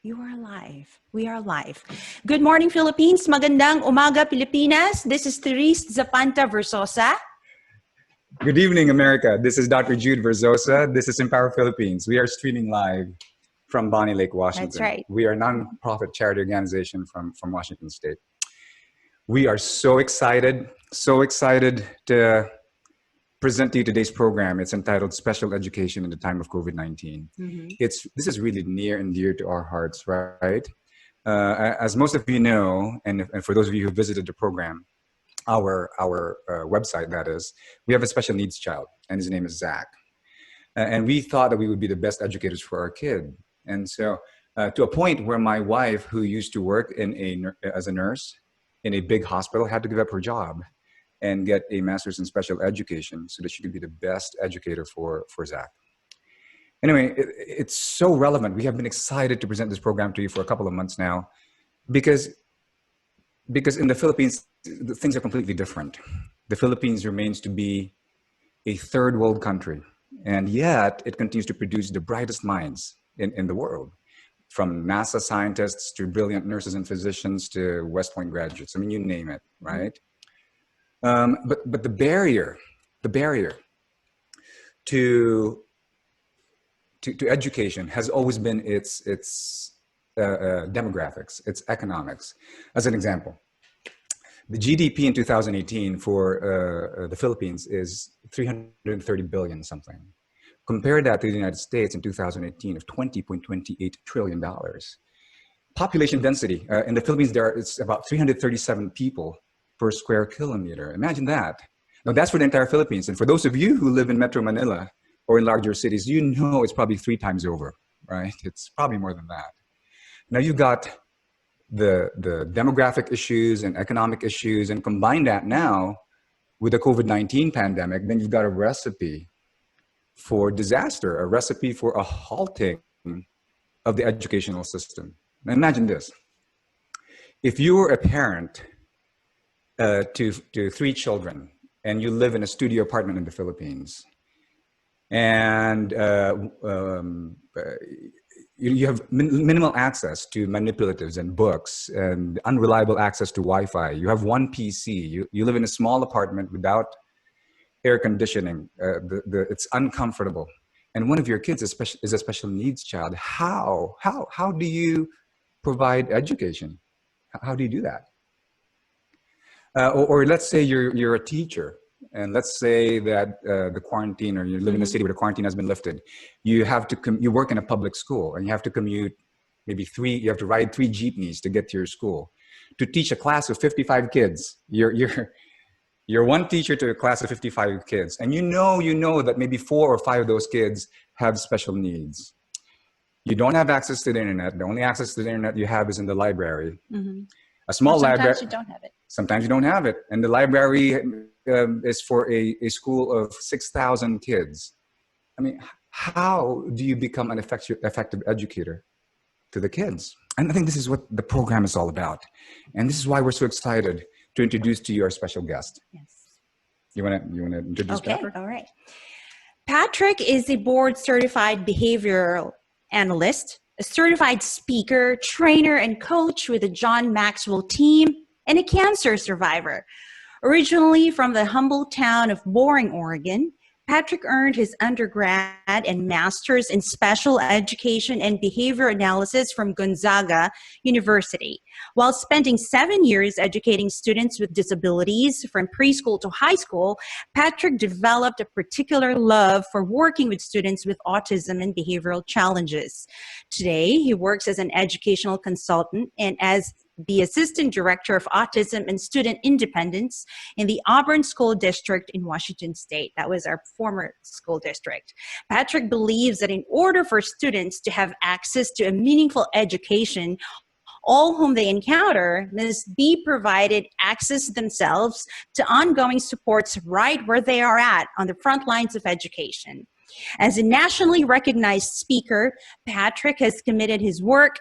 You are live. We are live. Good morning, Philippines. Magandang umaga, Pilipinas. This is Therese Zapanta Versosa. Good evening, America. This is Dr. Jude Verzosa. This is Empower Philippines. We are streaming live from Bonnie Lake, Washington. That's right. We are a nonprofit charity organization from Washington State. We are so excited to present to you today's program. It's entitled Special Education in the Time of COVID-19. This is really near and dear to our hearts, right? As most of you know, and for those of you who visited the program, our website, that is, we have a special needs child, and his name is Zach. And we thought that we would be the best educators for our kid. And so to a point where my wife, who used to work as a nurse in a big hospital, had to give up her job and get a master's in special education so that she could be the best educator for Zach. Anyway, it's so relevant. We have been excited to present this program to you for a couple of months now because in the Philippines, things are completely different. The Philippines remains to be a third world country, and yet it continues to produce the brightest minds in the world, from NASA scientists to brilliant nurses and physicians to West Point graduates. I mean, you name it, right? But the barrier to education has always been its demographics, its economics. As an example, the GDP in 2018 for the Philippines is 330 billion something. Compare that to the United States in 2018 of $20.28 trillion. Population density in the Philippines, it's about 337 people per square kilometer. Imagine that. Now that's for the entire Philippines. And for those of you who live in Metro Manila or in larger cities, you know it's probably 3 times over, right? It's probably more than that. Now you've got the demographic issues and economic issues, and combine that now with the COVID-19 pandemic, then you've got a recipe for disaster, a recipe for a halting of the educational system. Now imagine this. If you were a parent to 3 children, and you live in a studio apartment in the Philippines, and you have minimal access to manipulatives and books and unreliable access to Wi-Fi. You have 1 PC. You live in a small apartment without air conditioning. It's uncomfortable. And one of your kids is a special needs child. How do you provide education? How do you do that? Or let's say you're a teacher, and let's say that the quarantine, or you live in a city where the quarantine has been lifted. You work in a public school, and you have to commute you have to ride 3 jeepneys to get to your school to teach a class of 55 kids. You're one teacher to a class of 55 kids, and you know that maybe 4 or 5 of those kids have special needs. You don't have access to the internet. The only access to the internet you have is in the library. A small library. Sometimes you don't have it. Sometimes you don't have it. And the library is for a school of 6,000 kids. I mean, how do you become an effective educator to the kids? And I think this is what the program is all about. And this is why we're so excited to introduce to you our special guest. Yes. You want to introduce Patrick? All right. Patrick is a board certified behavioral analyst, a certified speaker, trainer, and coach with the John Maxwell Team, and a cancer survivor. Originally from the humble town of Boring, Oregon, Patrick earned his undergrad and master's in special education and behavior analysis from Gonzaga University. While spending 7 years educating students with disabilities from preschool to high school, Patrick developed a particular love for working with students with autism and behavioral challenges. Today, he works as an educational consultant and as the Assistant Director of Autism and Student Independence in the Auburn School District in Washington State. That was our former school district. Patrick believes that in order for students to have access to a meaningful education, all whom they encounter must be provided access themselves to ongoing supports right where they are at on the front lines of education. As a nationally recognized speaker, Patrick has committed his work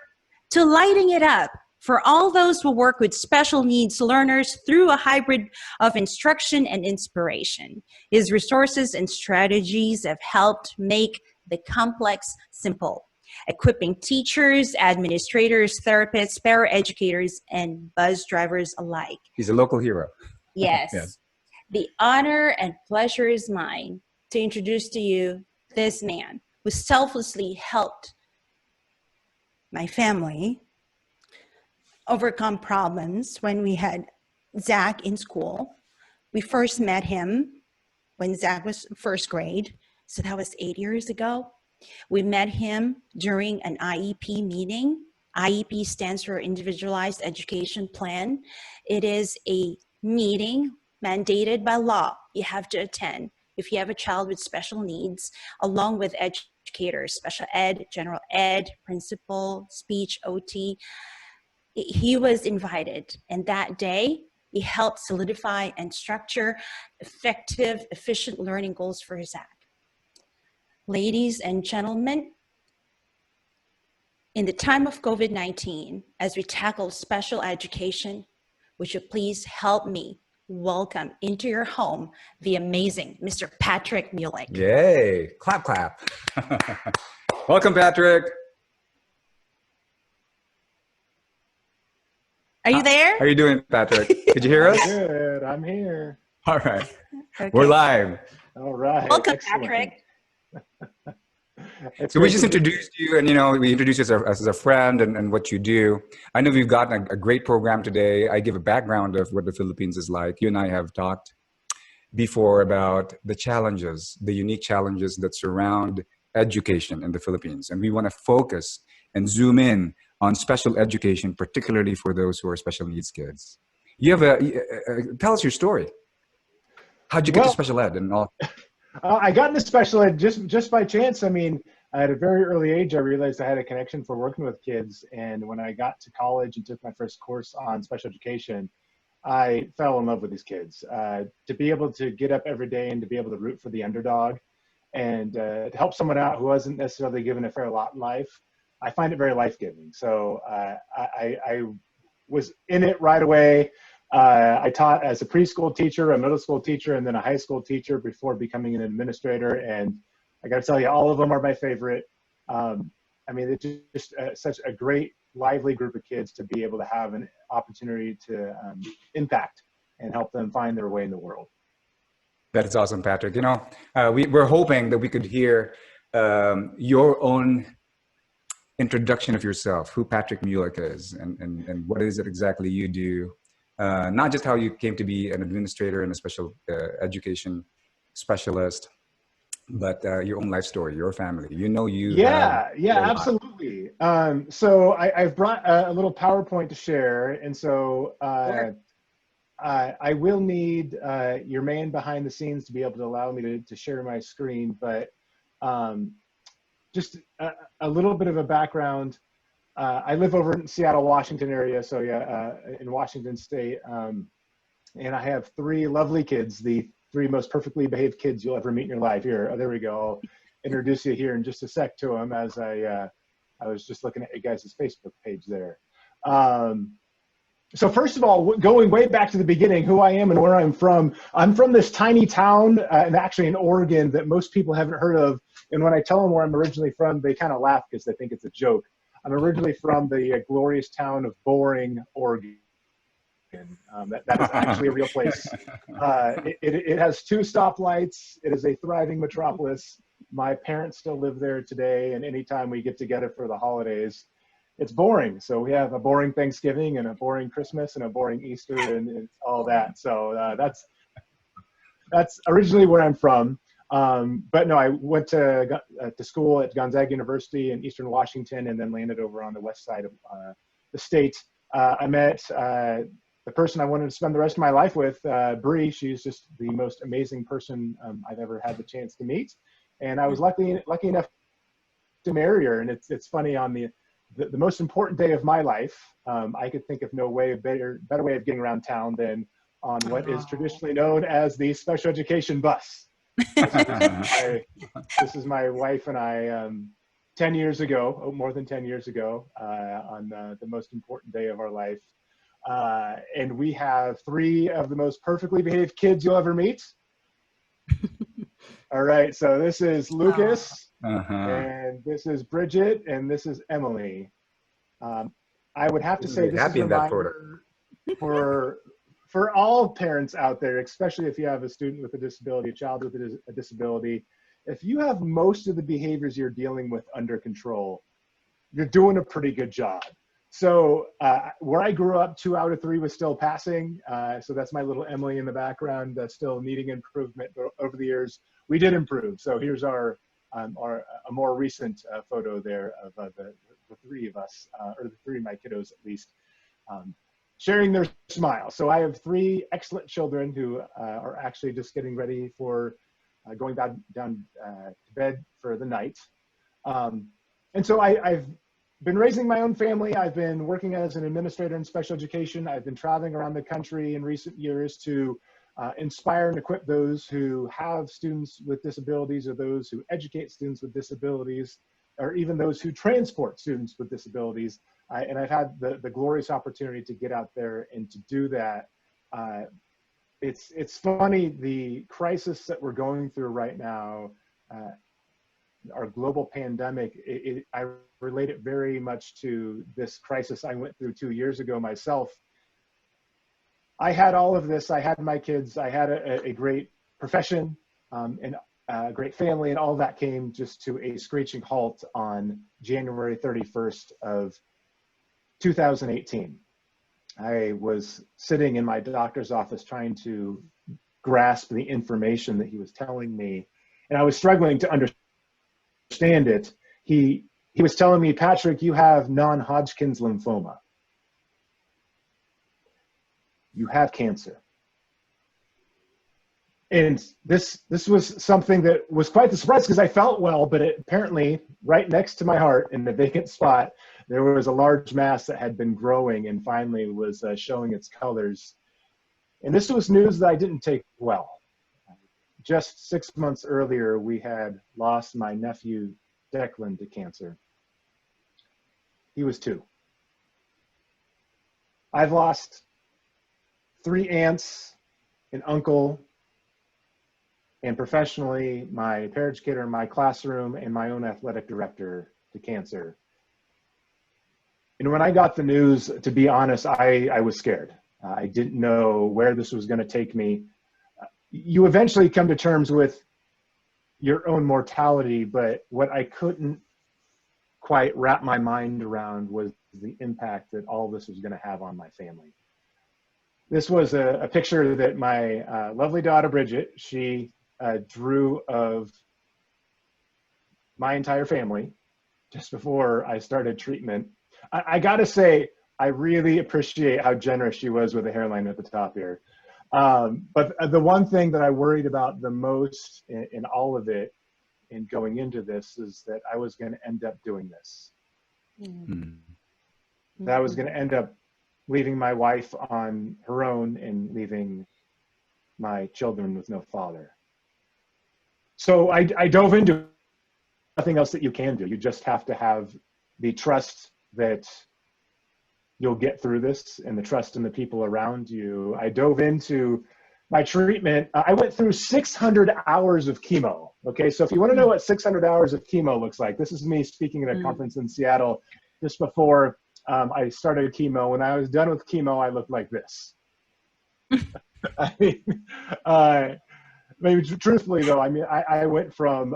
to lighting it up for all those who work with special needs learners through a hybrid of instruction and inspiration. His resources and strategies have helped make the complex simple. equipping teachers, administrators, therapists, paraeducators, and bus drivers alike. He's a local hero. Yes. Yes. The honor and pleasure is mine to introduce to you this man who selflessly helped my family overcome problems when we had Zach in school. We first met him when Zach was first grade, so that was 8 years ago. We met him during an IEP meeting. IEP stands for Individualized Education Plan. It is a meeting mandated by law. You have to attend if you have a child with special needs, along with educators, special ed, general ed, principal, speech, OT. He was invited, and that day he helped solidify and structure effective, efficient learning goals for Zach. Ladies and gentlemen, in the time of COVID-19, as we tackle special education, would you please help me welcome into your home the amazing Mr. Patrick Mulick. Yay, clap, clap. Welcome, Patrick. Are you there? How are you doing, Patrick? Did you hear us? Good, I'm here. All right, Okay. we're live. All right. Welcome, excellent. Patrick. It's So we great just to be introduced you, and we introduced you as a friend and what you do. I know we've gotten a great program today. I give a background of what the Philippines is like. You and I have talked before about the challenges, the unique challenges that surround education in the Philippines, and we want to focus and zoom in on special education, particularly for those who are special needs kids. You have tell us your story. How'd you get to special ed and all? I got into special ed just by chance. I mean, at a very early age, I realized I had a connection for working with kids. And when I got to college and took my first course on special education, I fell in love with these kids. To be able to get up every day and to be able to root for the underdog and to help someone out who wasn't necessarily given a fair lot in life, I find it very life-giving. So I was in it right away. I taught as a preschool teacher, a middle school teacher, and then a high school teacher before becoming an administrator. And I got to tell you, all of them are my favorite. I mean, it's just such a great, lively group of kids to be able to have an opportunity to impact and help them find their way in the world. That is awesome, Patrick. We're hoping that we could hear your own introduction of yourself, who Patrick Mulick is, and what is it exactly you do. Not just how you came to be an administrator and a special education specialist, but your own life story, your family. Yeah, absolutely. So I've brought a little PowerPoint to share, and so I will need your man behind the scenes to be able to allow me to share my screen, but just a little bit of a background. I live over in Seattle, Washington area, so yeah, in Washington State, and I have three lovely kids, the three most perfectly behaved kids you'll ever meet in your life. Here, oh, there we go. I'll introduce you here in just a sec to them as I was just looking at you guys' Facebook page there. So first of all, going way back to the beginning, who I am and where I'm from this tiny town, and actually in Oregon, that most people haven't heard of. And when I tell them where I'm originally from, they kind of laugh because they think it's a joke. I'm originally from the glorious town of Boring, Oregon. That is actually a real place. It has 2 stoplights. It is a thriving metropolis. My parents still live there today, and anytime we get together for the holidays, it's boring. So we have a boring Thanksgiving and a boring Christmas and a boring Easter and all that. So that's originally where I'm from. But no, I went to school at Gonzaga University in Eastern Washington and then landed over on the west side of the state. I met the person I wanted to spend the rest of my life with, Bree. She's just the most amazing person I've ever had the chance to meet. And I was lucky enough to marry her. And it's funny, on the most important day of my life, I could think of no better way of getting around town than on what is traditionally known as the special education bus. This is my wife and I 10 years ago, more than 10 years ago, on the most important day of our life. And we have 3 of the most perfectly behaved kids you'll ever meet. All right, so this is Lucas. Uh-huh. And this is Bridget, and this is Emily. I would have to say Very this is happy a in that photo. reminder for all parents out there, especially if you have a student with a disability, a child with a disability. If you have most of the behaviors you're dealing with under control, you're doing a pretty good job. So where I grew up, 2 out of 3 was still passing. So that's my little Emily in the background, still needing improvement. But over the years, we did improve. So here's a more recent photo there of the 3 of us, or the 3 of my kiddos at least, sharing their smile. So I have 3 excellent children who are actually just getting ready for going down to bed for the night. And so I've been raising my own family. I've been working as an administrator in special education. I've been traveling around the country in recent years to inspire and equip those who have students with disabilities, or those who educate students with disabilities, or even those who transport students with disabilities. And I've had the glorious opportunity to get out there and to do that. It's funny, the crisis that we're going through right now, our global pandemic, I relate it very much to this crisis I went through 2 years ago myself. I had all of this. I had my kids. I had a great profession and a great family, and all that came just to a screeching halt on January 31st of 2018. I was sitting in my doctor's office trying to grasp the information that he was telling me, and I was struggling to understand it. He was telling me, Patrick, you have non-Hodgkin's lymphoma. You have cancer. And this was something that was quite the surprise, because I felt well, but apparently right next to my heart in the vacant spot, there was a large mass that had been growing and finally was showing its colors. And this was news that I didn't take well. Just 6 months earlier, we had lost my nephew, Declan, to cancer. He was 2. I've lost 3 aunts, an uncle, and professionally, my paraeducator in my classroom and my own athletic director to cancer. And when I got the news, to be honest, I was scared. I didn't know where this was going to take me. You eventually come to terms with your own mortality, but what I couldn't quite wrap my mind around was the impact that all this was going to have on my family. This was a picture that my lovely daughter, Bridget, she drew of my entire family just before I started treatment. I gotta say, I really appreciate how generous she was with the hairline at the top here. But the one thing that I worried about the most in all of it, in going into this, is that I was going to end up doing this. Mm-hmm. That I was going to end up leaving my wife on her own and leaving my children with no father. So I dove into nothing else that you can do. You just have to have the trust that you'll get through this, and the trust in the people around you. I dove into my treatment. I went through 600 hours of chemo. Okay, so if you want to know what 600 hours of chemo looks like, this is me speaking at a conference in Seattle just before I started chemo. When I was done with chemo, I looked like this. I mean, maybe truthfully though, I mean, I went from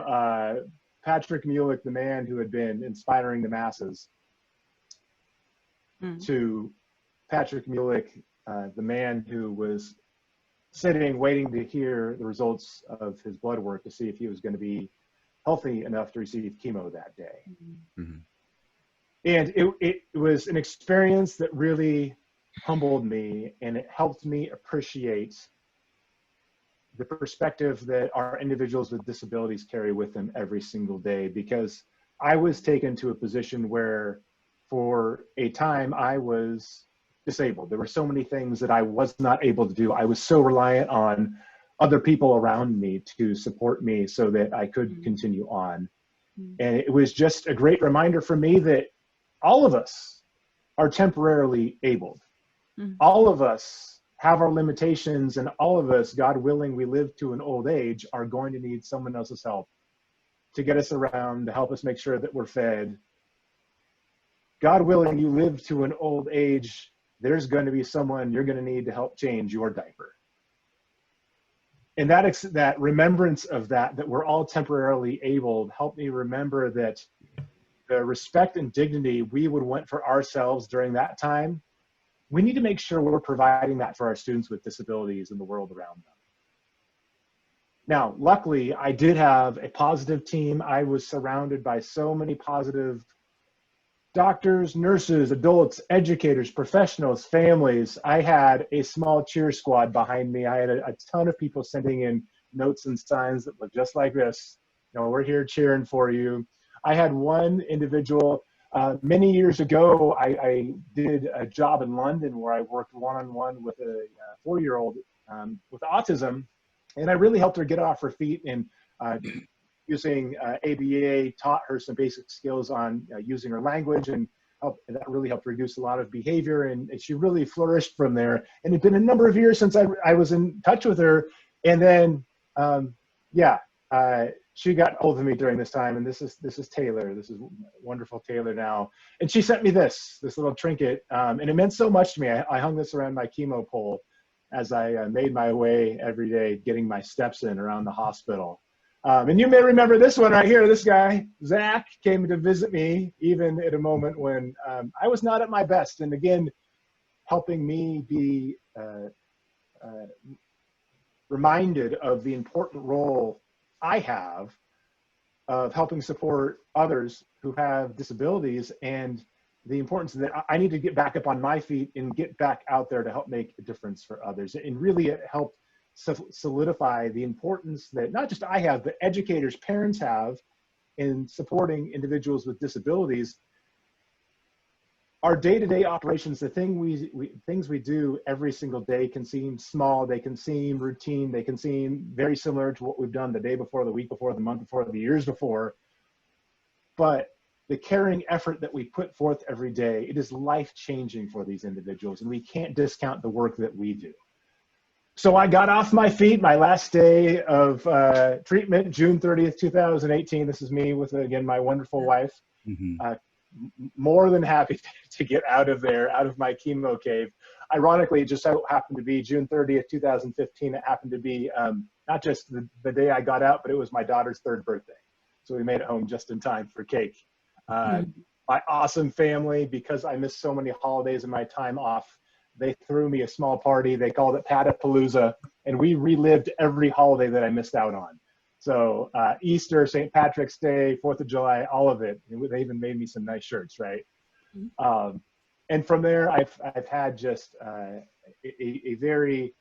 Patrick Mulick, the man who had been inspiring the masses, to Patrick Mulick, the man who was sitting, waiting to hear the results of his blood work to see if he was going to be healthy enough to receive chemo that day. Mm-hmm. And it was an experience that really humbled me, and it helped me appreciate the perspective that our individuals with disabilities carry with them every single day. Because I was taken to a position where for a time I was disabled. There were so many things that I was not able to do. I was so reliant on other people around me to support me so that I could continue on. And it was just a great reminder for me that all of us are temporarily abled. All of us have our limitations, and all of us, God willing, we live to an old age, are going to need someone else's help to get us around, to help us make sure that we're fed. God willing, you live to an old age, there's going to be someone you're going to need to help change your diaper. And that remembrance of that we're all temporarily able, helped me remember that the respect and dignity we would want for ourselves during that time, we need to make sure we're providing that for our students with disabilities in the world around them. Now, luckily, I did have a positive team. I was surrounded by so many positive doctors, nurses, adults, educators, professionals, families. I had a small cheer squad behind me. I had a ton of people sending in notes and signs that looked just like this. You know, we're here cheering for you. I had one individual, many years ago, I did a job in London where I worked one-on-one with a 4-year-old with autism, and I really helped her get off her feet and using ABA, taught her some basic skills on using her language, and that really helped reduce a lot of behavior, and she really flourished from there. And it'd been a number of years since I was in touch with her, and then she got hold of me during this time, and this is Taylor. This is wonderful Taylor now, and she sent me this little trinket, and it meant so much to me. I hung this around my chemo pole as I made my way every day, getting my steps in around the hospital. And you may remember this one right here. This guy, Zach, came to visit me even at a moment when I was not at my best. And again, helping me be reminded of the important role I have of helping support others who have disabilities, and the importance that I need to get back up on my feet and get back out there to help make a difference for others. And really it helped solidify the importance that not just I have, but educators, parents have in supporting individuals with disabilities. Our day-to-day operations, the things we do every single day can seem small, they can seem routine, they can seem very similar to what we've done the day before, the week before, the month before, the years before. But the caring effort that we put forth every day, it is life-changing for these individuals, and we can't discount the work that we do. So I got off my feet my last day of treatment, June 30th, 2018. This is me with, again, my wonderful wife. Mm-hmm. More than happy to get out of there, out of my chemo cave. Ironically, it just so happened to be June 30th, 2015. It happened to be not just the day I got out, but it was my daughter's 3rd birthday. So we made it home just in time for cake. My awesome family, because I missed so many holidays in my time off, they threw me a small party. They called it Patapalooza, and we relived every holiday that I missed out on. So Easter, St. Patrick's Day, 4th of July, all of it. And they even made me some nice shirts, right? Mm-hmm. And from there, I've had just a very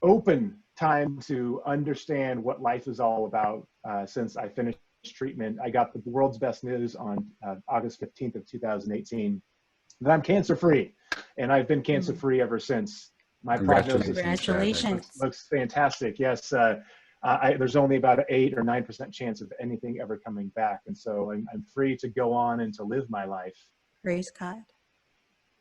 open time to understand what life is all about since I finished treatment. I got the world's best news on August 15th of 2018. That I'm cancer-free, and I've been cancer-free ever since. My prognosis looks fantastic. Yes, there's only about an 8 or 9% chance of anything ever coming back, and so I'm free to go on and to live my life. Praise God.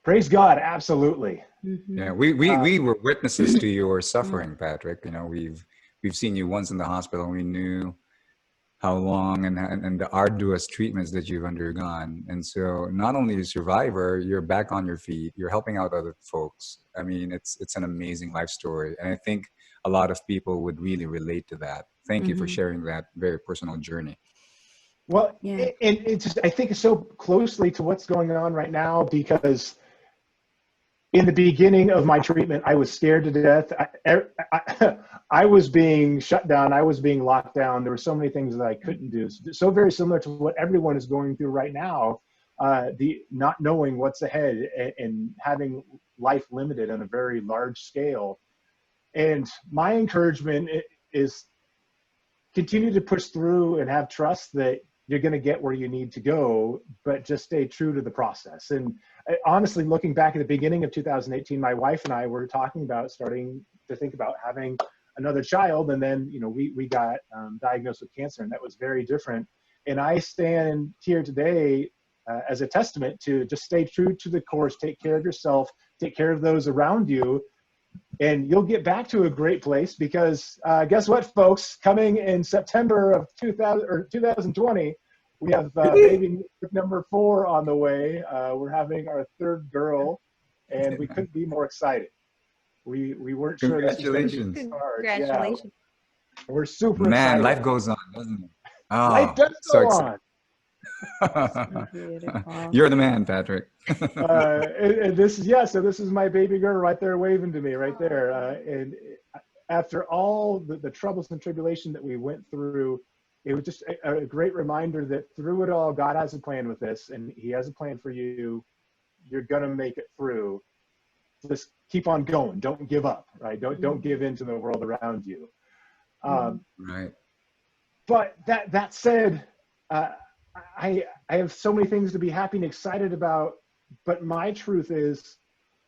Praise God, absolutely. Mm-hmm. Yeah, we were witnesses to your suffering, Patrick. You know, we've seen you once in the hospital. We knew how long and the arduous treatments that you've undergone. And so not only a survivor, you're back on your feet, you're helping out other folks. I mean, it's an amazing life story. And I think a lot of people would really relate to that. Thank you for sharing that very personal journey. Well, and it's just, I think it's so closely to what's going on right now, because in the beginning of my treatment, I was scared to death. I was being shut down. I was being locked down. There were so many things that I couldn't do. So very similar to what everyone is going through right now, the not knowing what's ahead and having life limited on a very large scale. And my encouragement is continue to push through and have trust that you're going to get where you need to go, but just stay true to the process. And honestly, looking back at the beginning of 2018, my wife and I were talking about starting to think about having another child. And then, you know, we got diagnosed with cancer, and that was very different. And I stand here today as a testament to just stay true to the course, take care of yourself, take care of those around you, And you'll get back to a great place because guess what, folks? Coming in September of 2020, we have baby number 4 on the way. We're having our 3rd girl, and we couldn't be more excited. We weren't sure this was going to be hard. Congratulations. Yeah, we're super Man, excited. life goes on, doesn't it? Oh, Life does so go excited. on. Beautiful. You're the man, Patrick. And this is my baby girl right there waving to me right there. And after all the troubles and tribulation that we went through, it was just a great reminder that through it all, God has a plan with this, and He has a plan for you. You're gonna make it through. Just keep on going. Don't give up, right? Don't give in to the world around you. Right. But that said, I have so many things to be happy and excited about, but my truth is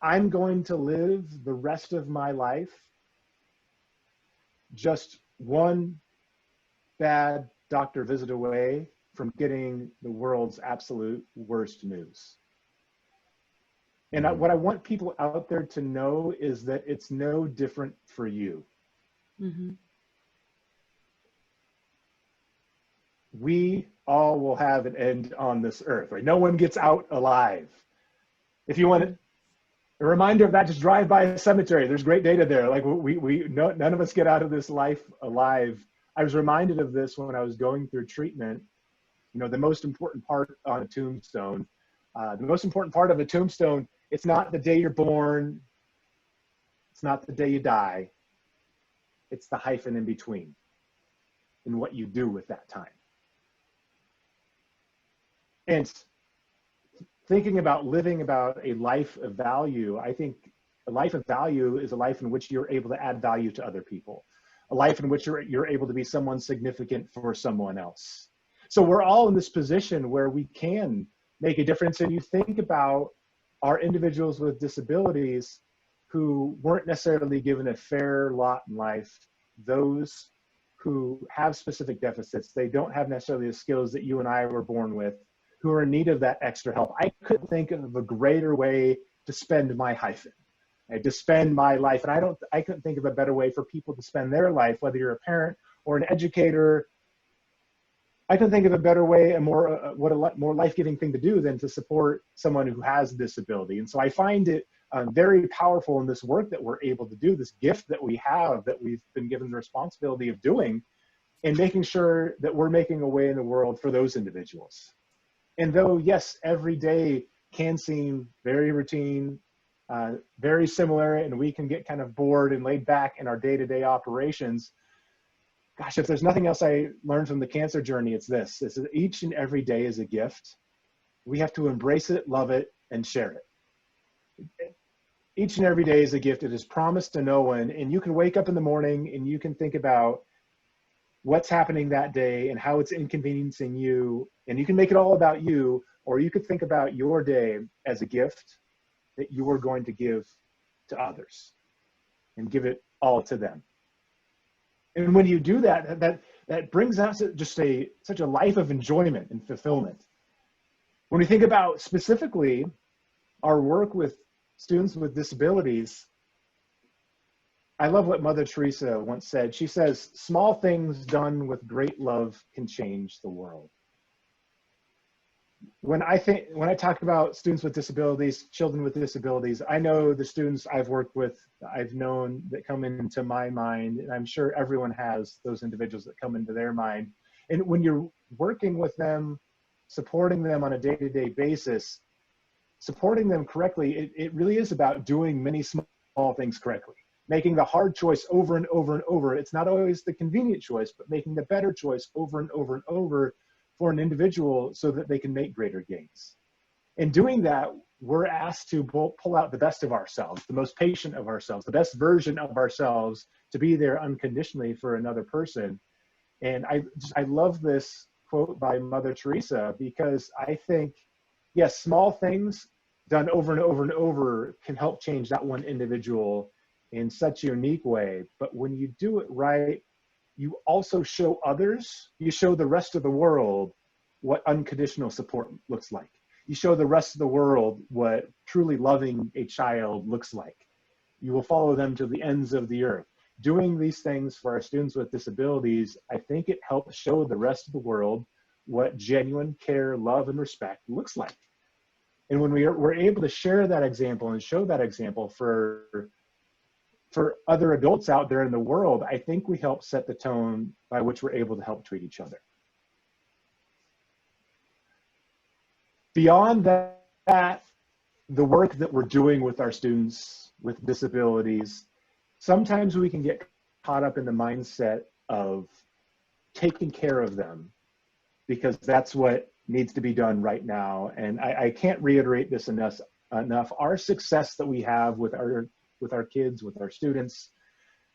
I'm going to live the rest of my life just one bad doctor visit away from getting the world's absolute worst news. And what I want people out there to know is that it's no different for you. Mm-hmm. We all will have an end on this earth, right? No one gets out alive. If you want a reminder of that, just drive by a cemetery. There's great data there. Like none of us get out of this life alive. I was reminded of this when I was going through treatment. You know, the most important part on a tombstone, the most important part of a tombstone, it's not the day you're born. It's not the day you die. It's the hyphen in between and what you do with that time. And thinking about living about a life of value, I think a life of value is a life in which you're able to add value to other people, a life in which you're able to be someone significant for someone else. So we're all in this position where we can make a difference. And you think about our individuals with disabilities who weren't necessarily given a fair lot in life, those who have specific deficits, they don't have necessarily the skills that you and I were born with, who are in need of that extra help. I couldn't think of a greater way to spend my hyphen, right? To spend my life. And I couldn't think of a better way for people to spend their life, whether you're a parent or an educator. I couldn't think of a better way, a more life-giving thing to do than to support someone who has a disability. And so I find it very powerful in this work that we're able to do, this gift that we have, that we've been given the responsibility of doing, and making sure that we're making a way in the world for those individuals. And though, yes, every day can seem very routine, very similar, and we can get kind of bored and laid back in our day-to-day operations, gosh, if there's nothing else I learned from the cancer journey, it's this. It's that each and every day is a gift. We have to embrace it, love it, and share it. Each and every day is a gift. It is promised to no one. And you can wake up in the morning and you can think about what's happening that day and how it's inconveniencing you. And you can make it all about you, or you could think about your day as a gift that you are going to give to others and give it all to them. And when you do that, that brings us just such a life of enjoyment and fulfillment. When we think about specifically our work with students with disabilities, I love what Mother Teresa once said. She says, "Small things done with great love can change the world." When I talk about students with disabilities, children with disabilities, I know the students I've worked with, I've known that come into my mind, and I'm sure everyone has those individuals that come into their mind. And when you're working with them, supporting them on a day-to-day basis, supporting them correctly, it really is about doing many small things correctly, making the hard choice over and over and over. It's not always the convenient choice, but making the better choice over and over and over for an individual so that they can make greater gains. In doing that, we're asked to pull out the best of ourselves, the most patient of ourselves, the best version of ourselves, to be there unconditionally for another person. And I love this quote by Mother Teresa, because I think, yes, small things done over and over and over can help change that one individual in such a unique way. But when you do it right, you also show others, you show the rest of the world what unconditional support looks like. You show the rest of the world what truly loving a child looks like. you will follow them to the ends of the earth. Doing these things for our students with disabilities, I think it helps show the rest of the world what genuine care, love, and respect looks like. And when we're able to share that example and show that example for other adults out there in the world, I think we help set the tone by which we're able to help treat each other. Beyond that, the work that we're doing with our students with disabilities, sometimes we can get caught up in the mindset of taking care of them because that's what needs to be done right now. And I can't reiterate this enough. Our success that we have with our kids, with our students,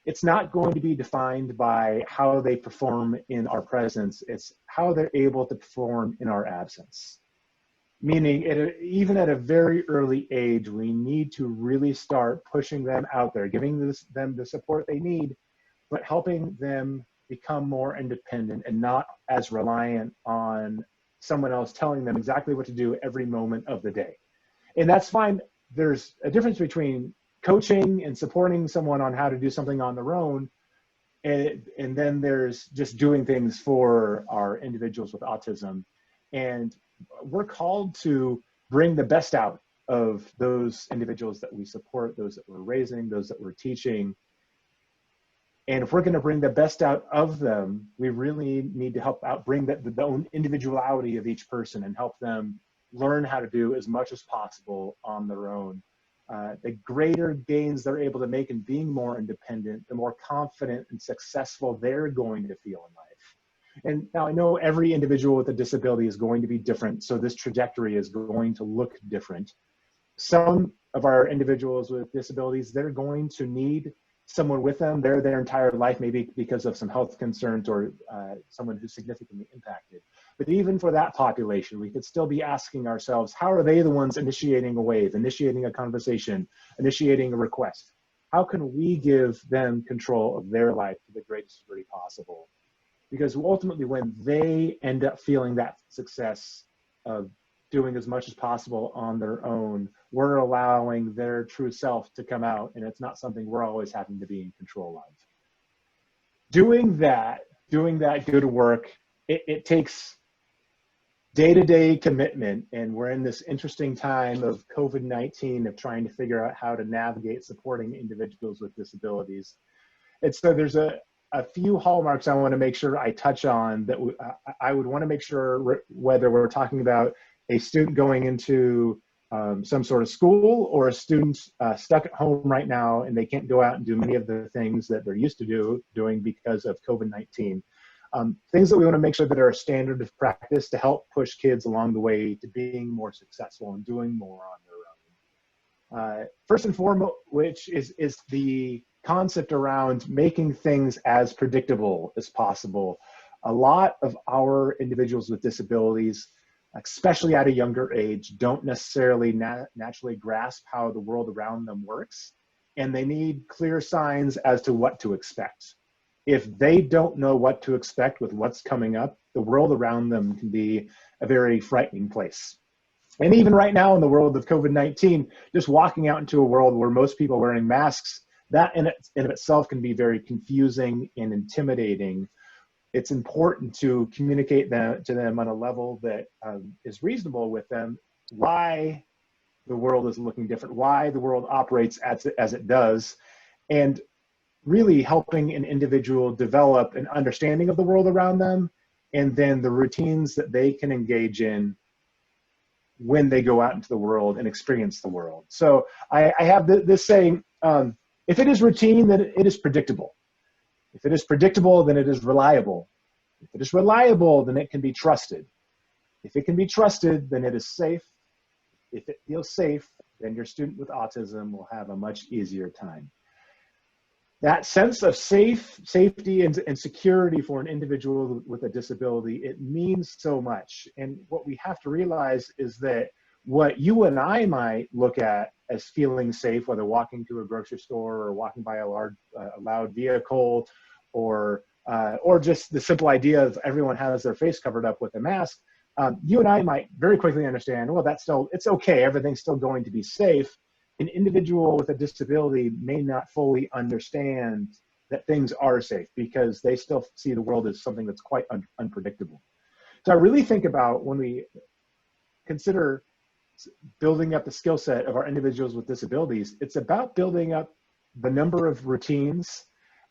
it's not going to be defined by how they perform in our presence. It's how they're able to perform in our absence. Meaning, even at a very early age, we need to really start pushing them out there, giving them the support they need, but helping them become more independent and not as reliant on someone else telling them exactly what to do every moment of the day. And that's fine. There's a difference between coaching and supporting someone on how to do something on their own, and then there's just doing things for our individuals with autism. And we're called to bring the best out of those individuals that we support, those that we're raising, those that we're teaching. And if we're going to bring the best out of them, we really need to help out bring the own individuality of each person and help them learn how to do as much as possible on their own. The greater gains they're able to make in being more independent, the more confident and successful they're going to feel in life. And now I know every individual with a disability is going to be different, so this trajectory is going to look different. Some of our individuals with disabilities, they're going to need someone with them their entire life, maybe because of some health concerns or someone who's significantly impacted. But even for that population, we could still be asking ourselves, how are they the ones initiating a wave, initiating a conversation, initiating a request? How can we give them control of their life to the greatest degree possible? Because ultimately, when they end up feeling that success of doing as much as possible on their own, we're allowing their true self to come out, and it's not something we're always having to be in control of. Doing that good work, it takes day-to-day commitment, and we're in this interesting time of COVID-19 of trying to figure out how to navigate supporting individuals with disabilities. And so there's a few hallmarks I want to make sure I touch on that I would want to make sure, whether we're talking about a student going into some sort of school or a student stuck at home right now and they can't go out and do many of the things that they're used to doing because of COVID-19. Things that we want to make sure that are a standard of practice to help push kids along the way to being more successful and doing more on their own. First and foremost, which is the concept around making things as predictable as possible. A lot of our individuals with disabilities, especially at a younger age, don't necessarily naturally grasp how the world around them works, and they need clear signs as to what to expect. If they don't know what to expect with what's coming up, the world around them can be a very frightening place. And even right now in the world of COVID-19, just walking out into a world where most people are wearing masks, that in of itself can be very confusing and intimidating. It's important to communicate that to them on a level that is reasonable with them, why the world is looking different, why the world operates as it does, and really helping an individual develop an understanding of the world around them, and then the routines that they can engage in when they go out into the world and experience the world. So I have this saying, if it is routine, then it is predictable. If it is predictable, then it is reliable. If it is reliable, then it can be trusted. If it can be trusted, then it is safe. If it feels safe, then your student with autism will have a much easier time. That sense of safety and security for an individual with a disability, it means so much. And what we have to realize is that what you and I might look at as feeling safe, whether walking to a grocery store or walking by a loud vehicle, or just the simple idea of everyone has their face covered up with a mask, you and I might very quickly understand, well, it's okay, everything's still going to be safe. an individual with a disability may not fully understand that things are safe because they still see the world as something that's quite unpredictable. So I really think about when we consider building up the skill set of our individuals with disabilities, it's about building up the number of routines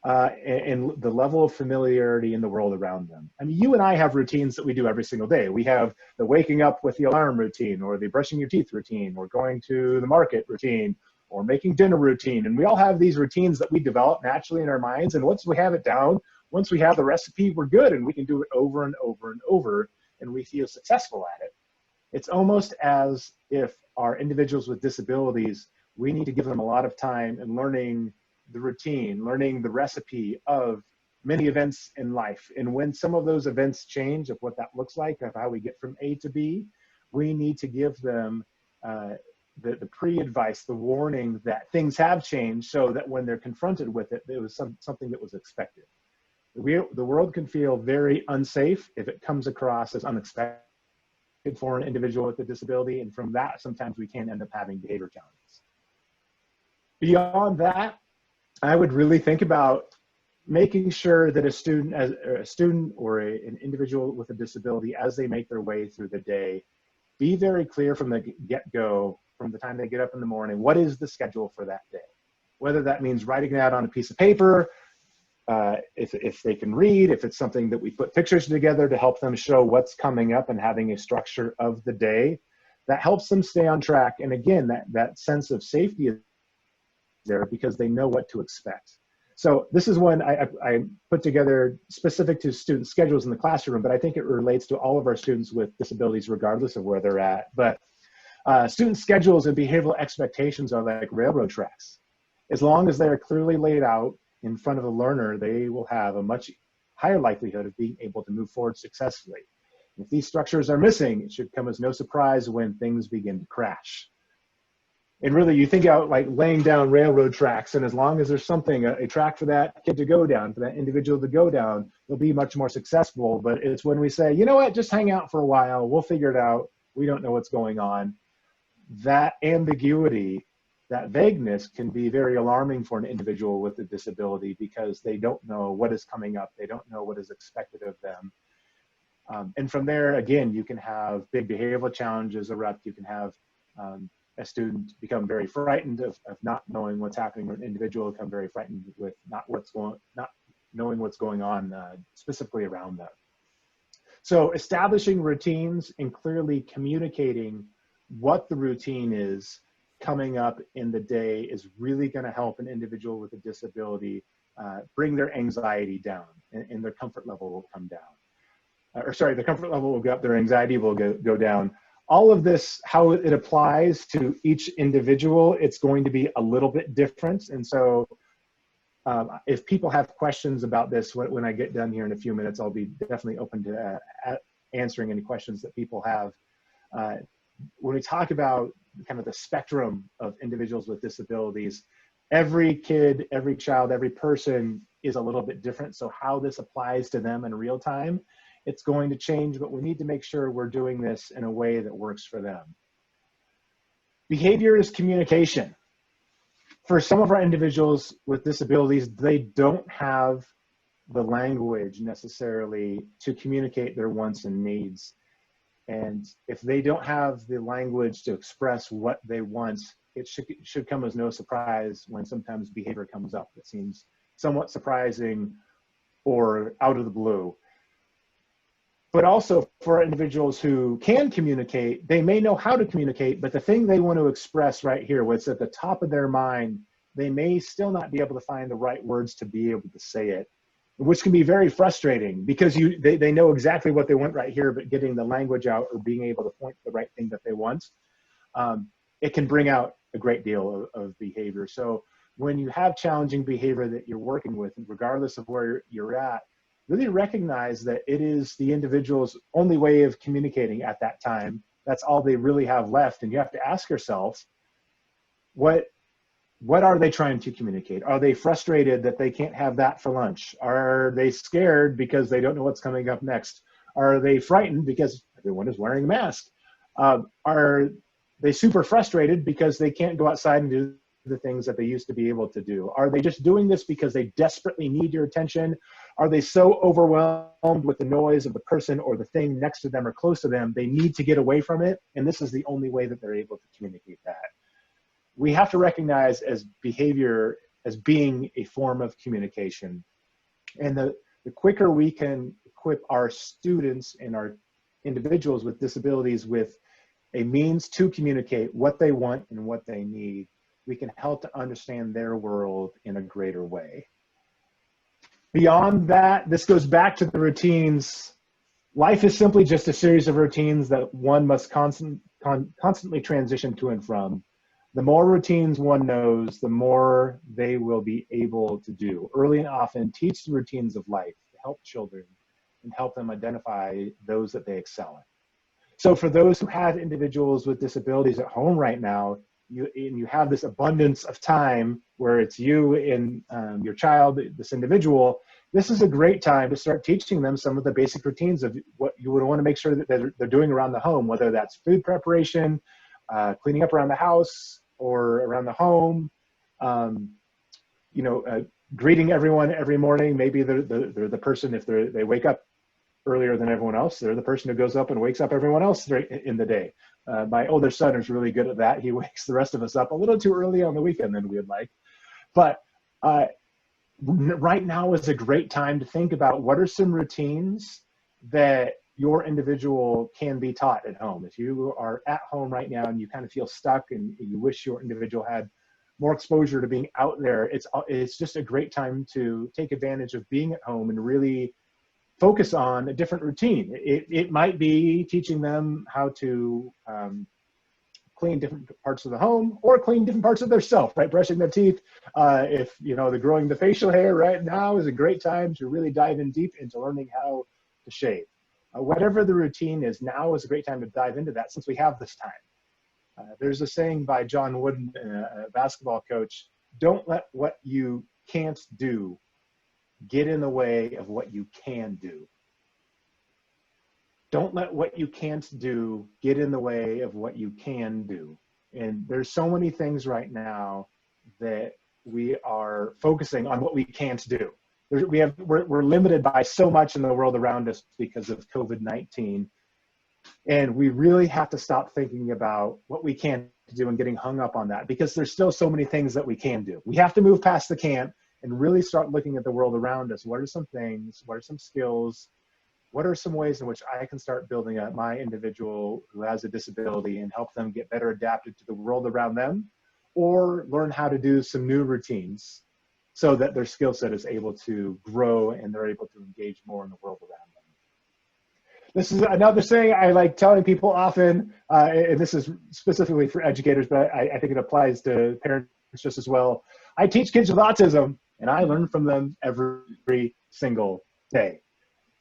and the level of familiarity in the world around them. I mean, you and I have routines that we do every single day. We have the waking up with the alarm routine, or the brushing your teeth routine, or going to the market routine, or making dinner routine. And we all have these routines that we develop naturally in our minds. And once we have it down, once we have the recipe, we're good, and we can do it over and over and over, and we feel successful at it. It's almost as if our individuals with disabilities, we need to give them a lot of time in learning the routine, learning the recipe of many events in life. And when some of those events change, of what that looks like, of how we get from A to B, we need to give them the pre-advice, the warning that things have changed, so that when they're confronted with it, it was something that was expected. The world can feel very unsafe if it comes across as unexpected for an individual with a disability, and from that, sometimes we can end up having behavior challenges. Beyond that, I would really think about making sure that a student or an individual with a disability, as they make their way through the day, be very clear from the get-go, from the time they get up in the morning, what is the schedule for that day? Whether that means writing it out on a piece of paper, if they can read, if it's something that we put pictures together to help them show what's coming up and having a structure of the day, that helps them stay on track. And again, that sense of safety is there because they know what to expect. So this is one I put together specific to student schedules in the classroom, but I think it relates to all of our students with disabilities regardless of where they're at. But student schedules and behavioral expectations are like railroad tracks. As long as they're clearly laid out in front of a learner, they will have a much higher likelihood of being able to move forward successfully. If these structures are missing, it should come as no surprise when things begin to crash. And really, you think out like laying down railroad tracks, and as long as there's something, a track for that kid to go down, for that individual to go down, they'll be much more successful. But it's when we say, you know what, just hang out for a while, we'll figure it out, we don't know what's going on. That ambiguity, that vagueness can be very alarming for an individual with a disability because they don't know what is coming up, they don't know what is expected of them. And from there, again, you can have big behavioral challenges erupt, you can have a student become very frightened of not knowing what's happening, or an individual become very frightened with not knowing what's going on specifically around them. So establishing routines and clearly communicating what the routine is coming up in the day is really going to help an individual with a disability bring their anxiety down, and their comfort level will come down. The comfort level will go up, their anxiety will go down. All of this, how it applies to each individual, it's going to be a little bit different. And so if people have questions about this, when I get done here in a few minutes, I'll be definitely open to answering any questions that people have. When we talk about kind of the spectrum of individuals with disabilities, every kid, every child, every person is a little bit different. So how this applies to them in real time, it's going to change, but we need to make sure we're doing this in a way that works for them. Behavior is communication. For some of our individuals with disabilities, they don't have the language necessarily to communicate their wants and needs. And if they don't have the language to express what they want, it should come as no surprise when sometimes behavior comes up that seems somewhat surprising or out of the blue. But also for individuals who can communicate, they may know how to communicate, but the thing they want to express right here, what's at the top of their mind, they may still not be able to find the right words to be able to say it, which can be very frustrating because they know exactly what they want right here, but getting the language out or being able to point the right thing that they want, it can bring out a great deal of behavior. So when you have challenging behavior that you're working with, regardless of where you're at, really recognize that it is the individual's only way of communicating at that time. That's all they really have left. And you have to ask yourself, what are they trying to communicate? Are they frustrated that they can't have that for lunch? Are they scared because they don't know what's coming up next? Are they frightened because everyone is wearing a mask? Are they super frustrated because they can't go outside and do the things that they used to be able to do? Are they just doing this because they desperately need your attention? Are they so overwhelmed with the noise of the person or the thing next to them or close to them, they need to get away from it? And this is the only way that they're able to communicate that. We have to recognize as behavior as being a form of communication. And the quicker we can equip our students and our individuals with disabilities with a means to communicate what they want and what they need, we can help to understand their world in a greater way. Beyond that, this goes back to the routines. Life is simply just a series of routines that one must constantly transition to and from. The more routines one knows, the more they will be able to do. Early and often, teach the routines of life to help children and help them identify those that they excel in. So for those who have individuals with disabilities at home right now, you have this abundance of time where it's you and your child, this individual, this is a great time to start teaching them some of the basic routines of what you would want to make sure that they're doing around the home, whether that's food preparation, cleaning up around the house or around the home, greeting everyone every morning. Maybe they're the person, if they wake up earlier than everyone else, they're the person who goes up and wakes up everyone else in the day. My older son is really good at that. He wakes the rest of us up a little too early on the weekend than we'd like. But right now is a great time to think about what are some routines that your individual can be taught at home. If you are at home right now and you kind of feel stuck and you wish your individual had more exposure to being out there, it's just a great time to take advantage of being at home and really focus on a different routine. It might be teaching them how to clean different parts of the home or clean different parts of their self, right? Brushing their teeth. If they're growing the facial hair, right now is a great time to really dive in deep into learning how to shave. Whatever the routine is, now is a great time to dive into that since we have this time. There's a saying by John Wooden, a basketball coach: don't let what you can't do get in the way of what you can do. Don't let what you can't do get in the way of what you can do. And there's so many things right now that we are focusing on what we can't do. We're limited by so much in the world around us because of COVID-19. And we really have to stop thinking about what we can't do and getting hung up on that, because there's still so many things that we can do. We have to move past the can't and really start looking at the world around us. What are some things? What are some skills? What are some ways in which I can start building up my individual who has a disability and help them get better adapted to the world around them, or learn how to do some new routines so that their skill set is able to grow and they're able to engage more in the world around them. This is another saying I like telling people often, and this is specifically for educators, but I think it applies to parents just as well. I teach kids with autism, and I learn from them every single day.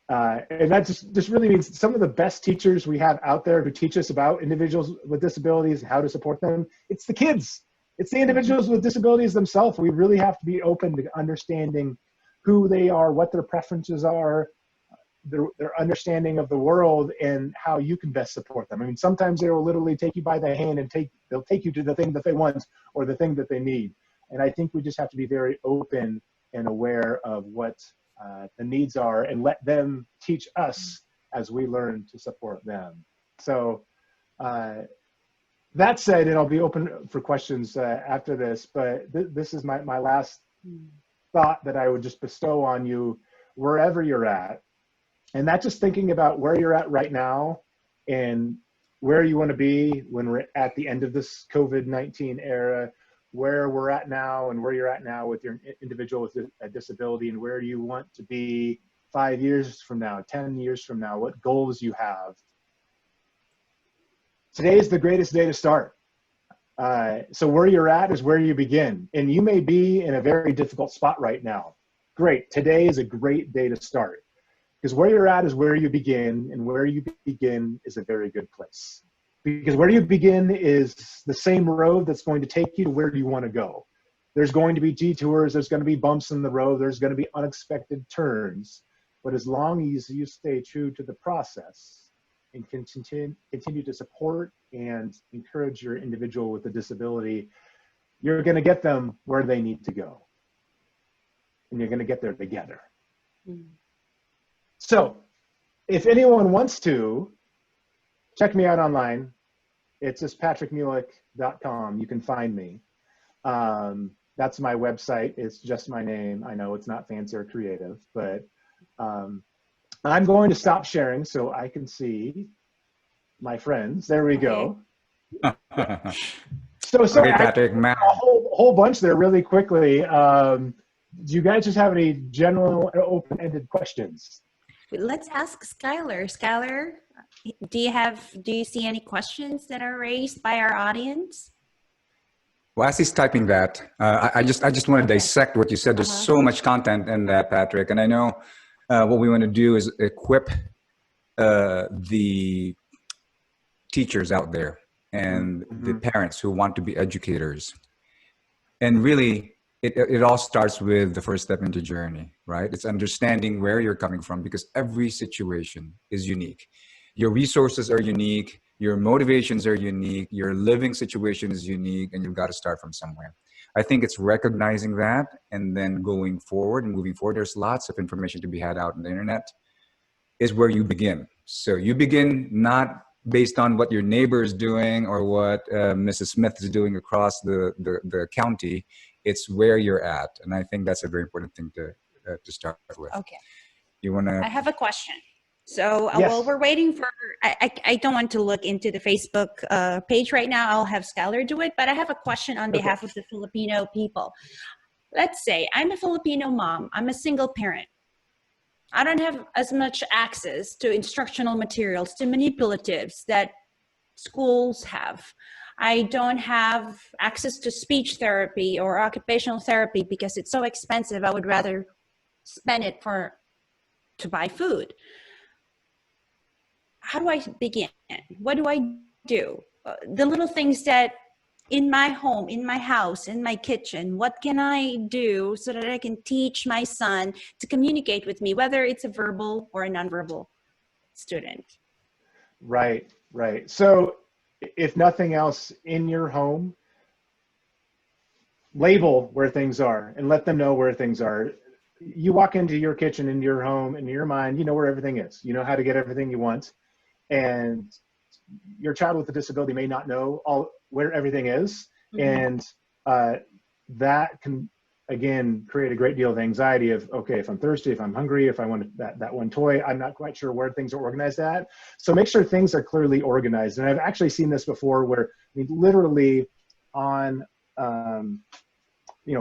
And that just really means some of the best teachers we have out there who teach us about individuals with disabilities and how to support them, it's the kids. It's the individuals with disabilities themselves. We really have to be open to understanding who they are, what their preferences are, their understanding of the world, and how you can best support them. I mean, sometimes they will literally take you by the hand and they'll take you to the thing that they want or the thing that they need. And I think we just have to be very open and aware of what the needs are and let them teach us as we learn to support them. So that said, and I'll be open for questions after this, but this is my last thought that I would just bestow on you wherever you're at. And that's just thinking about where you're at right now and where you want to be when we're at the end of this COVID-19 era, where we're at now and where you're at now with your individual with a disability, and where you want to be 5 years from now, 10 years from now, what goals you have. Today is the greatest day to start. So where you're at is where you begin. And you may be in a very difficult spot right now. Great, today is a great day to start. Because where you're at is where you begin, and where you begin is a very good place. Because where you begin is the same road that's going to take you to where you want to go. There's going to be detours, there's going to be bumps in the road, there's going to be unexpected turns. But as long as you stay true to the process, and continue to support and encourage your individual with a disability, you're going to get them where they need to go. And you're going to get there together. So if anyone wants to, check me out online. It's just patrickmulick.com. You can find me. That's my website. It's just my name. I know it's not fancy or creative, but I'm going to stop sharing so I can see my friends. There we go. So okay, Patrick, a whole bunch there really quickly. Do you guys just have any general open-ended questions? Let's ask Skylar. Skylar, do you see any questions that are raised by our audience? Well, as he's typing that, I just want to dissect what you said. There's so much content in that, Patrick, and I know what we want to do is equip the teachers out there and the parents who want to be educators. And really, it all starts with the first step into the journey, right? It's understanding where you're coming from, because every situation is unique. Your resources are unique, your motivations are unique, your living situation is unique, and you've got to start from somewhere. I think it's recognizing that and then going forward and moving forward. There's lots of information to be had out on the internet, is where you begin. So you begin not based on what your neighbor is doing or what Mrs. Smith is doing across the county. It's where you're at. And I think that's a very important thing to start with. Okay. You want to? I have a question. So Yes. while we're waiting for, I don't want to look into the Facebook page right now. I'll have Skylar do it, but I have a question on behalf of the Filipino people. Let's say I'm a Filipino mom. I'm a single parent. I don't have as much access to instructional materials, to manipulatives that schools have. I don't have access to speech therapy or occupational therapy because it's so expensive. I would rather spend it to buy food. How do I begin? What do I do? The little things that in my home, in my house, in my kitchen, what can I do so that I can teach my son to communicate with me, whether it's a verbal or a nonverbal student? Right. So if nothing else, in your home, label where things are and let them know where things are. You walk into your kitchen, into your home, in your mind, you know where everything is. You know how to get everything you want. And your child with a disability may not know where everything is. And that can, again, create a great deal of anxiety of, okay, if I'm thirsty, if I'm hungry, if I want that one toy, I'm not quite sure where things are organized at. So make sure things are clearly organized. And I've actually seen this before where, I mean, literally on,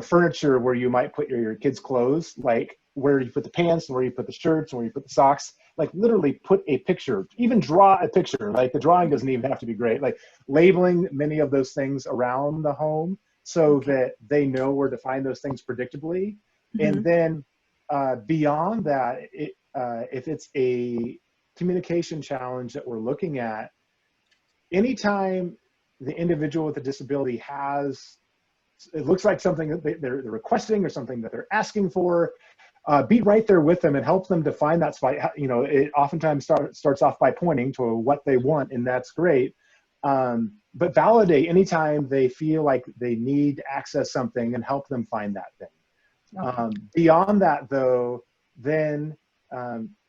furniture where you might put your kids' clothes, like where you put the pants and where you put the shirts and where you put the socks, like literally put a picture, even draw a picture. Like the drawing doesn't even have to be great, like labeling many of those things around the home so that they know where to find those things predictably. And then beyond that, if it's a communication challenge that we're looking at, anytime the individual with a disability has, it looks like something that they're requesting or something that they're asking for, be right there with them and help them to find that spot. It oftentimes starts off by pointing to what they want, and that's great. But validate anytime they feel like they need to access something and help them find that thing. Beyond that, though, then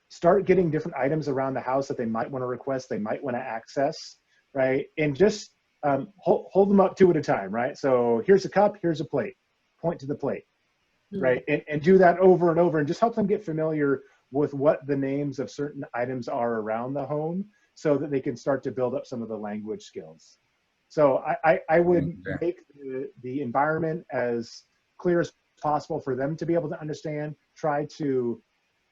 start getting different items around the house that they might want to request, they might want to access, right? And just hold them up two at a time, right? So here's a cup, here's a plate, point to the plate, right? And do that over and over and just help them get familiar with what the names of certain items are around the home so that they can start to build up some of the language skills. So I would make the environment as clear as possible for them to be able to understand, try to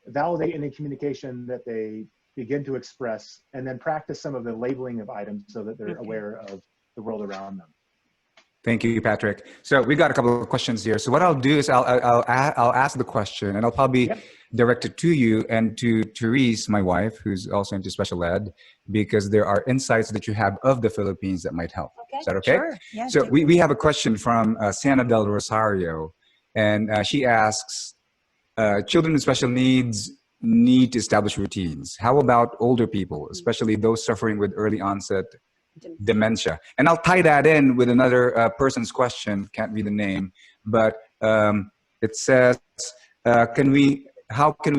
validate any communication that they begin to express, and then practice some of the labeling of items so that they're aware of the world around them. Thank you, Patrick. So we got a couple of questions here. So what I'll do is I'll ask the question, and I'll probably direct it to you and to Therese, my wife, who's also into special ed, because there are insights that you have of the Philippines that might help. Is that okay? Sure. Yeah, so we have a question from Sienna Del Rosario, and she asks, children with special needs need to establish routines? How about older people, especially those suffering with early onset dementia? And I'll tie that in with another person's question, can't read the name, but it says, how can we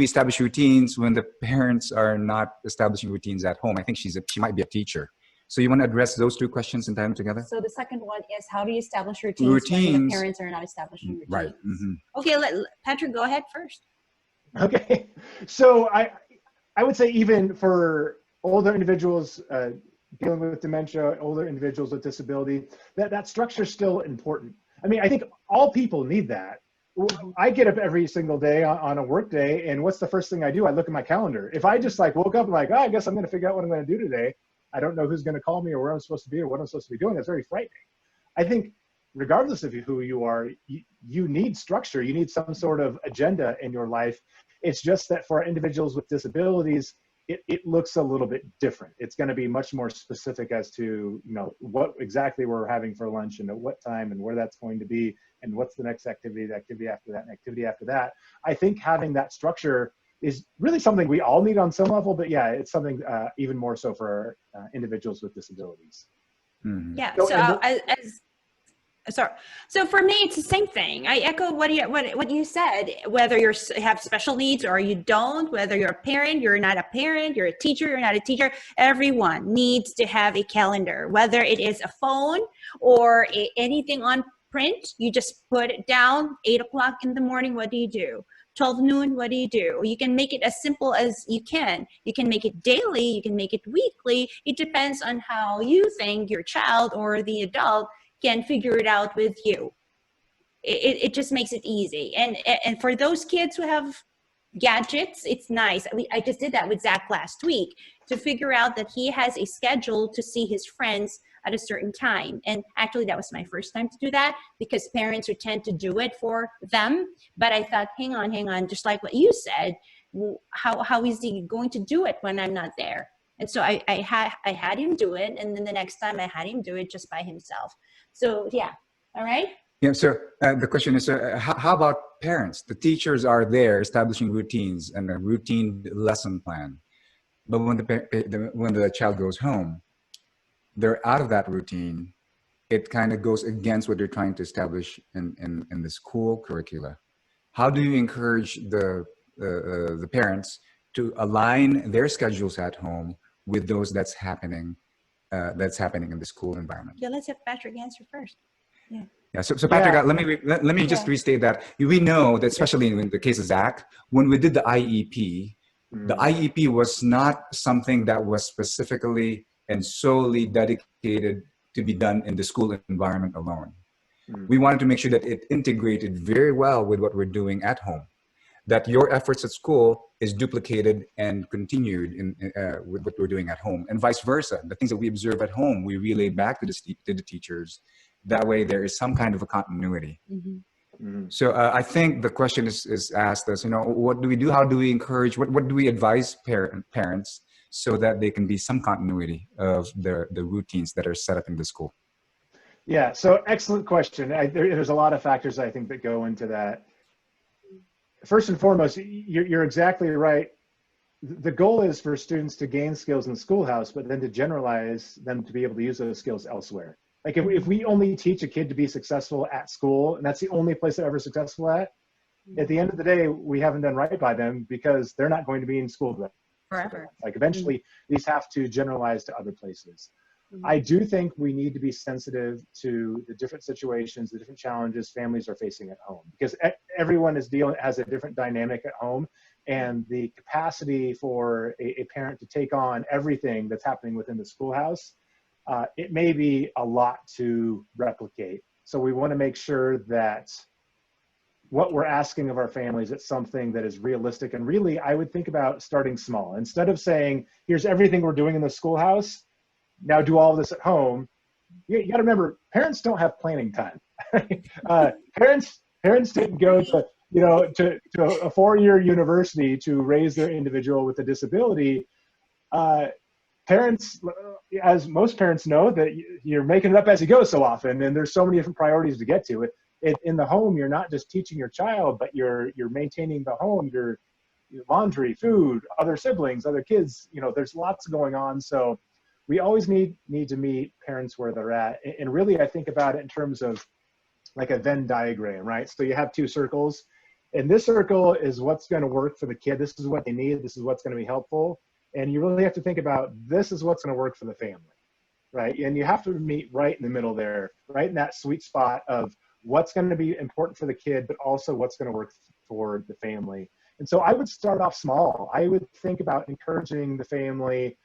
establish routines when the parents are not establishing routines at home? I think she might be a teacher. So you want to address those two questions and tie them together? So the second one is, how do you establish routines when the parents are not establishing routines? Right. Mm-hmm. Okay, Patrick, go ahead first. Okay, so I would say even for older individuals dealing with dementia, older individuals with disability, that structure is still important. I mean, I think all people need that. I get up every single day on a work day, and what's the first thing I do? I look at my calendar. If I just like woke up and like, oh, I guess I'm going to figure out what I'm going to do today, I don't know who's going to call me or where I'm supposed to be or what I'm supposed to be doing. That's very frightening. I think regardless of who you are, you need structure. You need some sort of agenda in your life. It's just that for individuals with disabilities, it looks a little bit different. It's going to be much more specific as to, what exactly we're having for lunch and at what time and where that's going to be and what's the next activity, the activity after that, and activity after that. I think having that structure is really something we all need on some level, but yeah, it's something even more so for individuals with disabilities. Mm-hmm. Yeah. So for me, it's the same thing. I echo what you said. Whether you have special needs or you don't, whether you're a parent, you're not a parent, you're a teacher, you're not a teacher, everyone needs to have a calendar. Whether it is a phone or anything on print, you just put it down. 8 o'clock in the morning, what do you do? 12 noon, what do you do? You can make it as simple as you can. You can make it daily, you can make it weekly. It depends on how you think your child or the adult can figure it out with you. It just makes it easy. And for those kids who have gadgets, it's nice. I just did that with Zach last week to figure out that he has a schedule to see his friends at a certain time. And actually that was my first time to do that because parents would tend to do it for them. But I thought, hang on, just like what you said, how is he going to do it when I'm not there? And so I had him do it. And then the next time I had him do it just by himself. So yeah, all right. Yeah, so the question is, how about parents? The teachers are there establishing routines and a routine lesson plan. But when the child goes home, they're out of that routine. It kind of goes against what they're trying to establish in the school curricula. How do you encourage the parents to align their schedules at home with those that's happening in the school environment? Yeah, let's have Patrick answer first. Yeah. Yeah. So Patrick, let me just restate that. We know that, especially in the case of Zach, when we did the IEP, the IEP was not something that was specifically and solely dedicated to be done in the school environment alone. We wanted to make sure that it integrated very well with what we're doing at home, that your efforts at school is duplicated and continued with what we're doing at home, and vice versa. The things that we observe at home, we relay back to the teachers. That way there is some kind of a continuity. Mm-hmm. Mm-hmm. So I think the question is asked as, what do we do? How do we encourage, what do we advise parents so that there can be some continuity of the routines that are set up in the school? Yeah, so excellent question. There's a lot of factors I think that go into that. First and foremost, you're exactly right. The goal is for students to gain skills in the schoolhouse, but then to generalize them to be able to use those skills elsewhere. Like if we only teach a kid to be successful at school, and that's the only place they're ever successful at the end of the day, we haven't done right by them because they're not going to be in school forever. Like eventually these have to generalize to other places. I do think we need to be sensitive to the different situations, the different challenges families are facing at home, because everyone has a different dynamic at home, and the capacity for a parent to take on everything that's happening within the schoolhouse, it may be a lot to replicate. So we want to make sure that what we're asking of our families is something that is realistic. And really, I would think about starting small. Instead of saying, here's everything we're doing in the schoolhouse, now do all of this at home. You got to remember, parents don't have planning time. Parents didn't go to a 4-year university to raise their individual with a disability. Parents, as most parents know, that you're making it up as you go so often, and there's so many different priorities to get to it. In the home, you're not just teaching your child, but you're maintaining the home. You're laundry, food, other siblings, other kids, there's lots going on. So we always need to meet parents where they're at. And really, I think about it in terms of like a Venn diagram, right? So you have two circles, and this circle is what's going to work for the kid. This is what they need. This is what's going to be helpful. And you really have to think about, this is what's going to work for the family, right? And you have to meet right in the middle there, right in that sweet spot of what's going to be important for the kid, but also what's going to work for the family. And so I would start off small. I would think about encouraging the family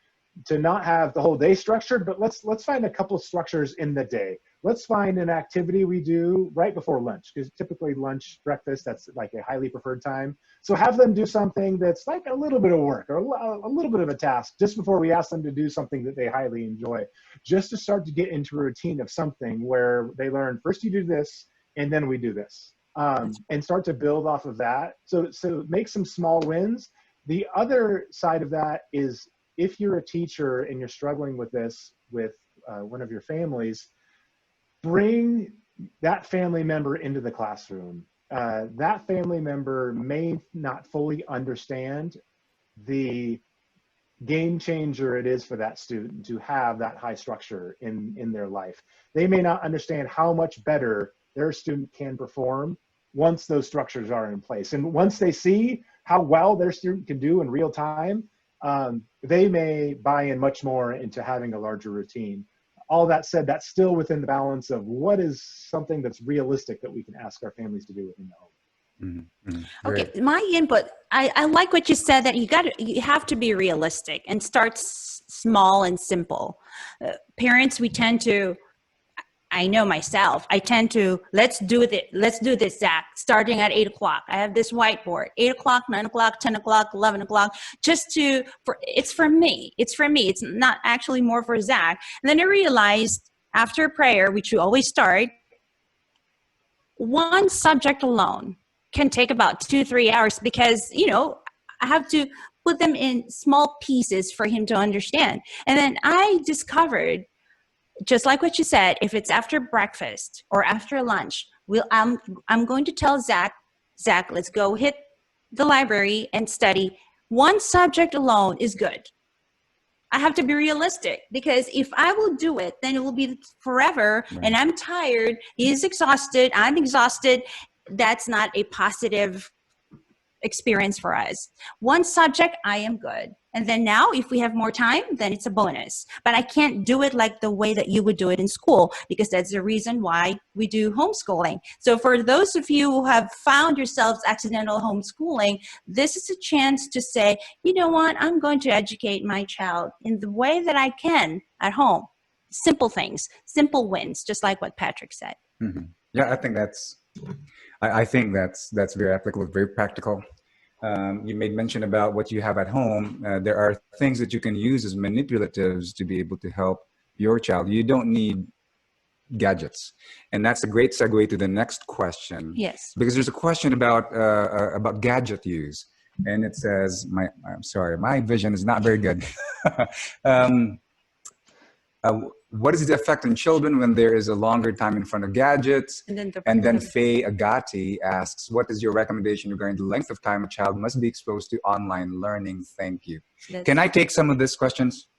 to not have the whole day structured, but let's find a couple of structures in the day. Let's find an activity we do right before lunch, because typically lunch, breakfast, that's like a highly preferred time. So have them do something that's like a little bit of work or a little bit of a task just before we ask them to do something that they highly enjoy, just to start to get into a routine of something where they learn, first you do this, and then we do this, and start to build off of that. So make some small wins. The other side of that is, if you're a teacher and you're struggling with this with one of your families, bring that family member into the classroom. That family member may not fully understand the game changer it is for that student to have that high structure in their life. They may not understand how much better their student can perform once those structures are in place. And once they see how well their student can do in real time, they may buy in much more into having a larger routine. All that said, that's still within the balance of what is something that's realistic that we can ask our families to do within the home. Mm-hmm. Okay, my input, I like what you said, that you have to be realistic and start small and simple. Parents, we tend to, I know myself, I tend to, let's do this, Zach, starting at 8 o'clock. I have this whiteboard, 8 o'clock, 9 o'clock, 10 o'clock, 11 o'clock, it's for me. It's not actually more for Zach. And then I realized after prayer, which you always start, one subject alone can take about 2-3 hours, because, I have to put them in small pieces for him to understand. And then I discovered, just like what you said, if it's after breakfast or after lunch, I'm going to tell Zach, let's go hit the library and study. One subject alone is good. I have to be realistic, because if I will do it, then it will be forever. Right. And I'm tired. He's exhausted. I'm exhausted. That's not a positive experience for us. One subject, I am good. And then now, if we have more time, then it's a bonus. But I can't do it like the way that you would do it in school, because that's the reason why we do homeschooling. So for those of you who have found yourselves accidental homeschooling, this is a chance to say, you know what, I'm going to educate my child in the way that I can at home. Simple things, simple wins, just like what Patrick said. Mm-hmm. Yeah, I think that's very applicable, very practical. You made mention about what you have at home. There are things that you can use as manipulatives to be able to help your child. You don't need gadgets. And that's a great segue to the next question. Yes. Because there's a question about gadget use. And it says, I'm sorry, my vision is not very good. What is the effect on children when there is a longer time in front of gadgets? And then Faye Agati asks, what is your recommendation regarding the length of time a child must be exposed to online learning? Thank you. Can I take some of these questions?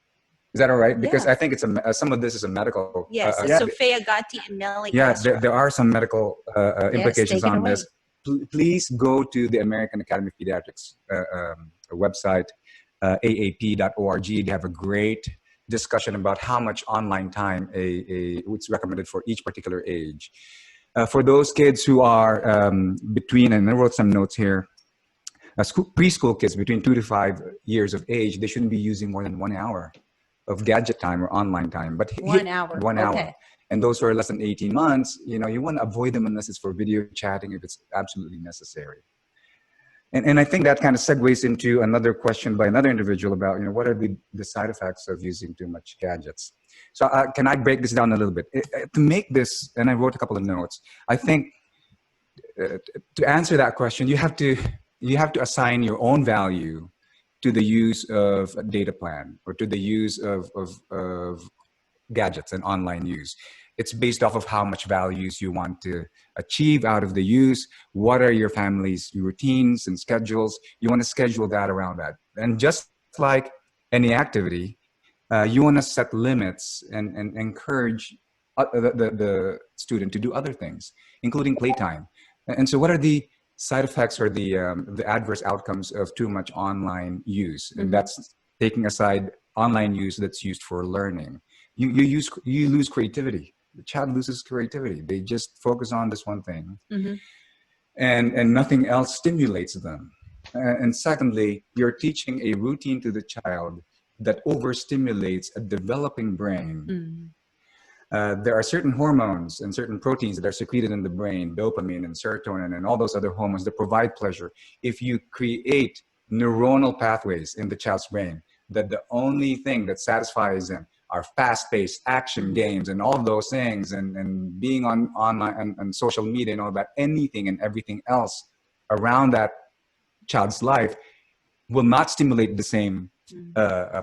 Is that all right? Because I think it's some of this is a medical. Yes, so Faye Agati and Melly. Yeah, there are some medical implications on this. Please go to the American Academy of Pediatrics website, aap.org. They have a great discussion about how much online time it's recommended for each particular age. For those kids who are between, and I wrote some notes here, preschool kids between 2 to 5 years of age, they shouldn't be using more than 1 hour of gadget time or online time. But 1 hour. 1 hour. And those who are less than 18 months, you want to avoid them unless it's for video chatting, if it's absolutely necessary. And I think that kind of segues into another question by another individual about, what are the side effects of using too much gadgets? So can I break this down a little bit? To make this, and I wrote a couple of notes, I think to answer that question, you have to assign your own value to the use of a data plan or to the use of gadgets and online use. It's based off of how much values you want to achieve out of the use. What are your family's routines and schedules? You want to schedule that around that. And just like any activity, you want to set limits and encourage the student to do other things, including playtime. And so what are the side effects or the adverse outcomes of too much online use? And that's taking aside online use that's used for learning. You lose creativity. The child loses creativity. They just focus on this one thing, and nothing else stimulates them. And secondly, you're teaching a routine to the child that overstimulates a developing brain. There are certain hormones and certain proteins that are secreted in the brain, dopamine and serotonin and all those other hormones that provide pleasure. If you create neuronal pathways in the child's brain, that the only thing that satisfies them are fast-paced action games and all those things, and being on online and social media and all that, anything and everything else around that child's life will not stimulate the same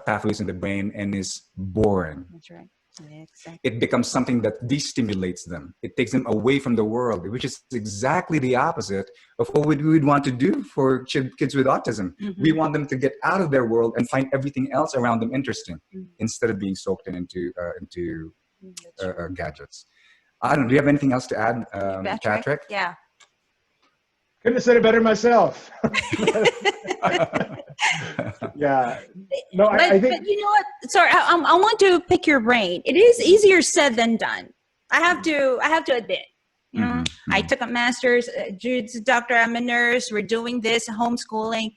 pathways in the brain and is boring. That's right. Yeah, exactly. It becomes something that destimulates them. It takes them away from the world, which is exactly the opposite of what we would want to do for kids with autism. We want them to get out of their world and find everything else around them interesting, instead of being soaked into gadgets. I don't know. Do you have anything else to add, Patrick? Yeah. Couldn't have said it better myself. Yeah. No, I think. But you know what? Sorry, I want to pick your brain. It is easier said than done. I have to admit. You know, I took a master's. Jude's a doctor. I'm a nurse. We're doing this homeschooling.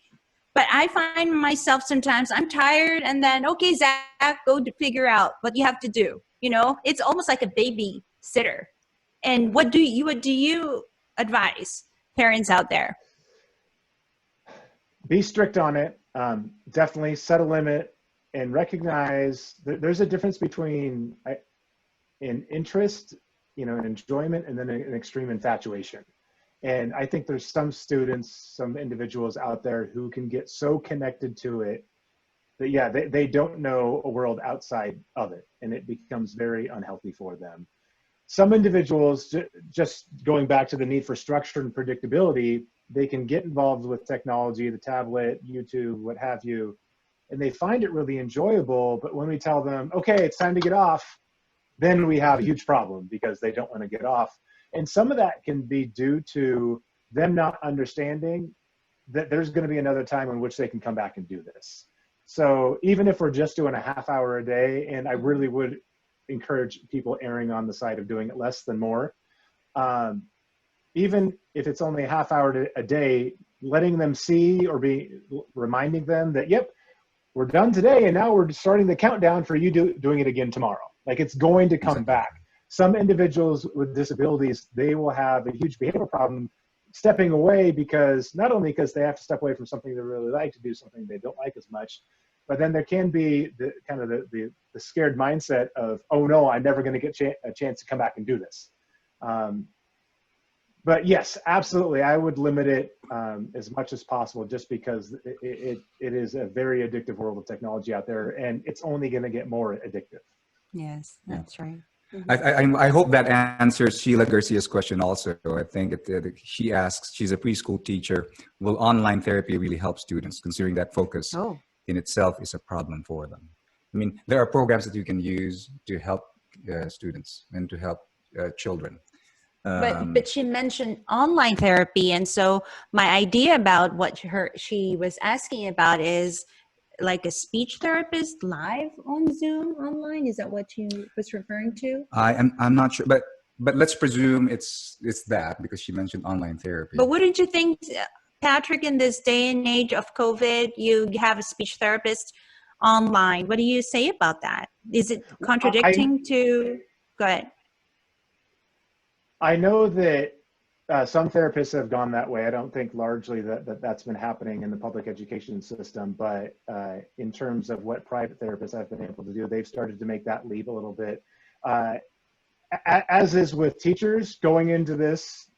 But I find myself sometimes I'm tired, and then okay, Zach, go to figure out what you have to do. You know, it's almost like a babysitter. And what do you advise parents out there? Be strict on it. Definitely set a limit and recognize that there's a difference between an interest, an enjoyment, and then an extreme infatuation. And I think there's some students, some individuals out there who can get so connected to it that, they don't know a world outside of it, and it becomes very unhealthy for them. Some individuals, just going back to the need for structure and predictability, they can get involved with technology, the tablet, YouTube, what have you, and they find it really enjoyable. But when we tell them, okay, it's time to get off, then we have a huge problem because they don't want to get off. And some of that can be due to them not understanding that there's going to be another time in which they can come back and do this. So even if we're just doing a half hour a day, and I really would encourage people erring on the side of doing it less than more, even if it's only a half hour a day, letting them see or be reminding them that, yep, we're done today, and now we're starting the countdown for you doing it again tomorrow. Like, it's going to come back. Some individuals with disabilities, they will have a huge behavioral problem stepping away, because not only because they have to step away from something they really like to do something they don't like as much, but then there can be the kind of the scared mindset of, oh no, I'm never going to get a chance to come back and do this. But yes, absolutely, I would limit it as much as possible, just because it is a very addictive world of technology out there, and it's only going to get more addictive. Yes, that's right. I hope that answers Sheila Garcia's question also. I think she asks, she's a preschool teacher, will online therapy really help students, considering that focus in itself is a problem for them? I mean, there are programs that you can use to help students and to help children. But she mentioned online therapy, and so my idea about what she was asking about is like a speech therapist live on Zoom online. Is that what she was referring to? I'm not sure, but let's presume it's that, because she mentioned online therapy. But wouldn't you think, Patrick, in this day and age of COVID, you have a speech therapist online? What do you say about that? Is it contradicting to? Go ahead. I know that some therapists have gone that way. I don't think largely that's been happening in the public education system, but in terms of what private therapists have been able to do, they've started to make that leap a little bit. As is with teachers going into this,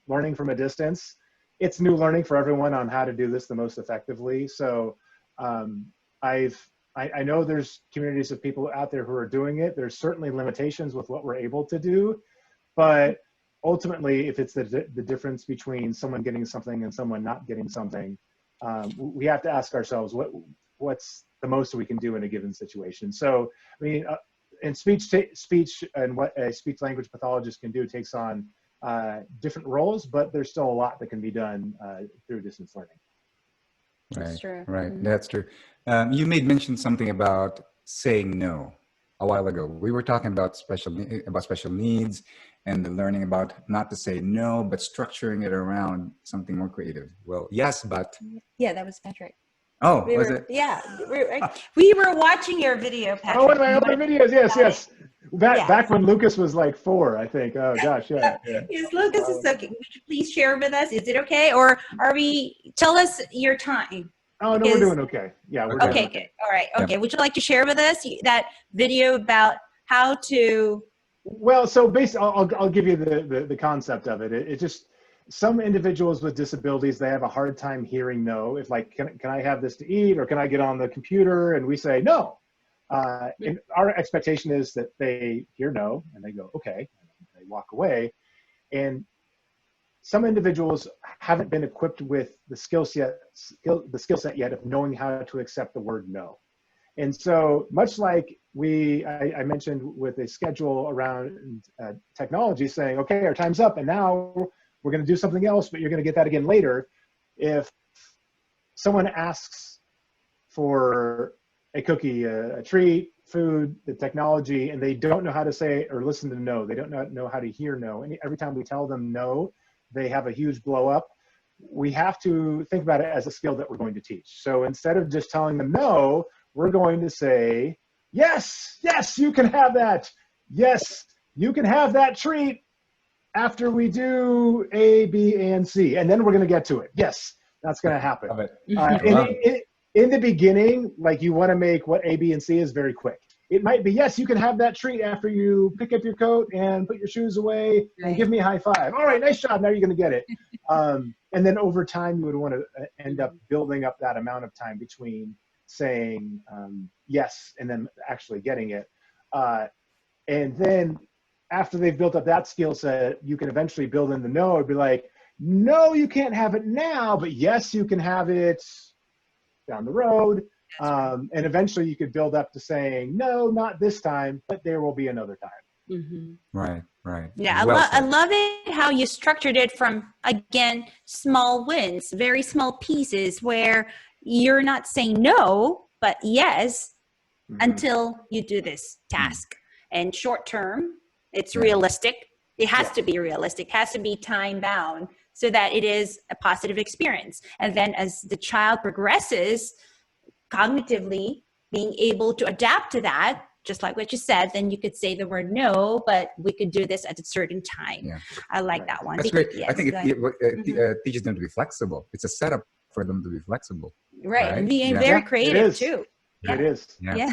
learning from a distance, it's new learning for everyone on how to do this the most effectively. So I've I know there's communities of people out there who are doing it. There's certainly limitations with what we're able to do, but ultimately, if it's the difference between someone getting something and someone not getting something, we have to ask ourselves what's the most we can do in a given situation. So, I mean, and speech and what a speech language pathologist can do takes on different roles, but there's still a lot that can be done through distance learning. That's true. Right, Mhm. that's true. You made mention something about saying no a while ago. We were talking about special needs and the learning about not to say no, but structuring it around something more creative. Well, yes, but Yeah, that was Patrick. oh, We was were, it? yeah, we were watching your video, Patrick. Oh, one of my You older wanna- videos, yes. Yeah. Back when Lucas was like 4, I think. Oh gosh, yeah. Yes, Lucas is okay. Would you please share with us? Is it okay, or are we? Tell us your time. Oh no, we're doing okay. Yeah, we're Okay. doing Okay, good. All right. Okay. Would you like to share with us that video about how to? Well, so basically, I'll give you the concept of it. It just, some individuals with disabilities, they have a hard time hearing no. If like, can I have this to eat, or can I get on the computer? And we say no. And our expectation is that they hear no and they go, okay, and they walk away. And some individuals haven't been equipped with the skill set yet of knowing how to accept the word no. And so much like I mentioned with a schedule around technology saying, okay, our time's up and now we're going to do something else, but you're going to get that again later. If someone asks for a cookie, a treat, food, the technology, and they don't know how to say or listen to no, they don't know how to hear no. And every time we tell them no, they have a huge blow up. We have to think about it as a skill that we're going to teach. So instead of just telling them no, we're going to say, yes, you can have that. Yes, you can have that treat after we do A, B, and C. And then we're going to get to it. Yes, that's going to happen. Love it. In the beginning, like you want to make what A, B, and C is very quick. It might be, yes, you can have that treat after you pick up your coat and put your shoes away and give me a high five. All right, nice job. Now you're going to get it. And then over time, you would want to end up building up that amount of time between saying yes and then actually getting it. And then after they've built up that skill set, you can eventually build in the no. It'd be like, no, you can't have it now, but yes, you can have it down the road. And eventually you could build up to saying, no, not this time, but there will be another time. Mm-hmm. Right. Yeah, Well I love it how you structured it from, again, small wins, very small pieces where you're not saying no, but yes, until you do this task. And short term, it's realistic. It has to be realistic, has to be time bound so that it is a positive experience. And then as the child progresses cognitively, being able to adapt to that, just like what you said, then you could say the word no, but we could do this at a certain time. Yeah. I like that one. That's great. Yes, I think it teaches them to be flexible. It's a setup for them to be flexible. right. And being very creative too. It is. Yeah.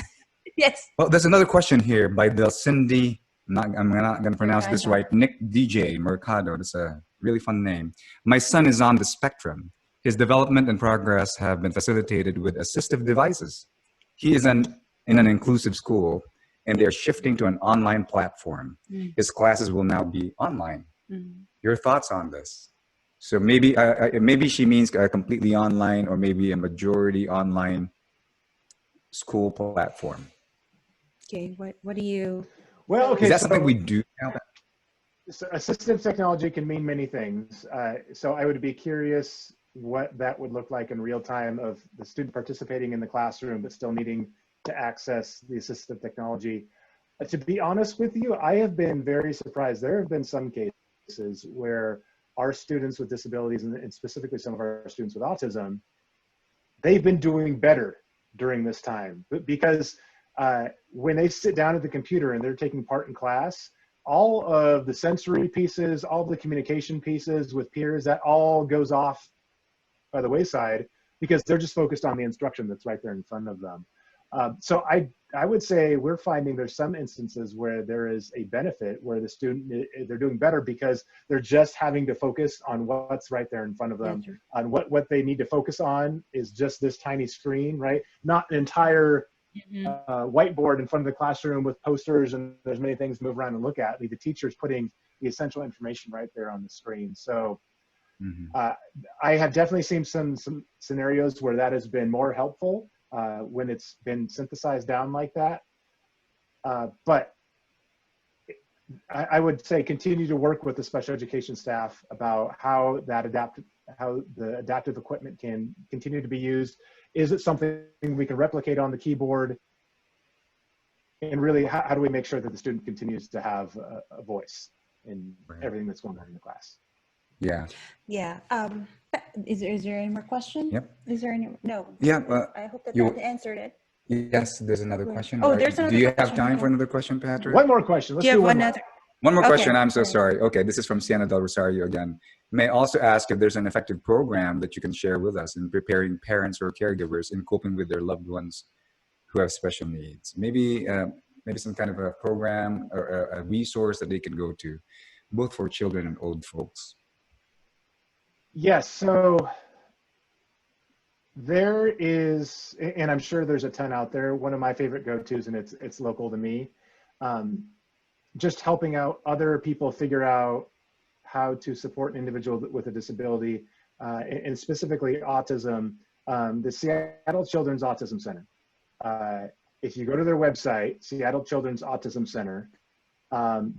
Yes. Well, there's another question here by Delcindy. I'm not going to pronounce this right. Nick DJ Mercado. That's a really fun name. My son is on the spectrum. His development and progress have been facilitated with assistive devices. He is in an inclusive school, and they're shifting to an online platform. His classes will now be online. Your thoughts on this? So maybe she means completely online, or maybe a majority online school platform. Okay. What do you? Well, okay. Is that something we do now? So assistive technology can mean many things. So I would be curious what that would look like in real time of the student participating in the classroom, but still needing to access the assistive technology. To be honest with you, I have been very surprised. There have been some cases where our students with disabilities, and specifically some of our students with autism, they've been doing better during this time. Because when they sit down at the computer and they're taking part in class, all of the sensory pieces, all the communication pieces with peers, that all goes off by the wayside because they're just focused on the instruction that's right there in front of them. So I would say we're finding there's some instances where there is a benefit where the student, they're doing better because they're just having to focus on what's right there in front of them. On what they need to focus on is just this tiny screen, right? Not an entire Mhm. whiteboard in front of the classroom with posters, and there's many things to move around and look at. The teacher's putting the essential information right there on the screen. So I have definitely seen some scenarios where that has been more helpful when it's been synthesized down like that. But I would say continue to work with the special education staff about how the adaptive equipment can continue to be used. Is it something we can replicate on the keyboard? And really, how do we make sure that the student continues to have a voice in everything that's going on in the class? Yeah. Yeah. Is there any more questions? Yep. Is there any? No. Yeah. I hope that you- answered it. Yes, there's another question. Oh, right? there's another Do you have question, time okay. for another question, Patrick? One more question. Let's Do you do have one more. another? One more Okay. question. I'm so sorry. Okay, this is from Sienna Del Rosario again. May I also ask if there's an effective program that you can share with us in preparing parents or caregivers in coping with their loved ones who have special needs? Maybe some kind of a program or a resource that they can go to, both for children and old folks. Yes, so there is, and I'm sure there's a ton out there. One of my favorite go-tos, and it's local to me, just helping out other people figure out how to support an individual with a disability, and specifically autism. The Seattle Children's Autism Center. If you go to their website, Seattle Children's Autism Center,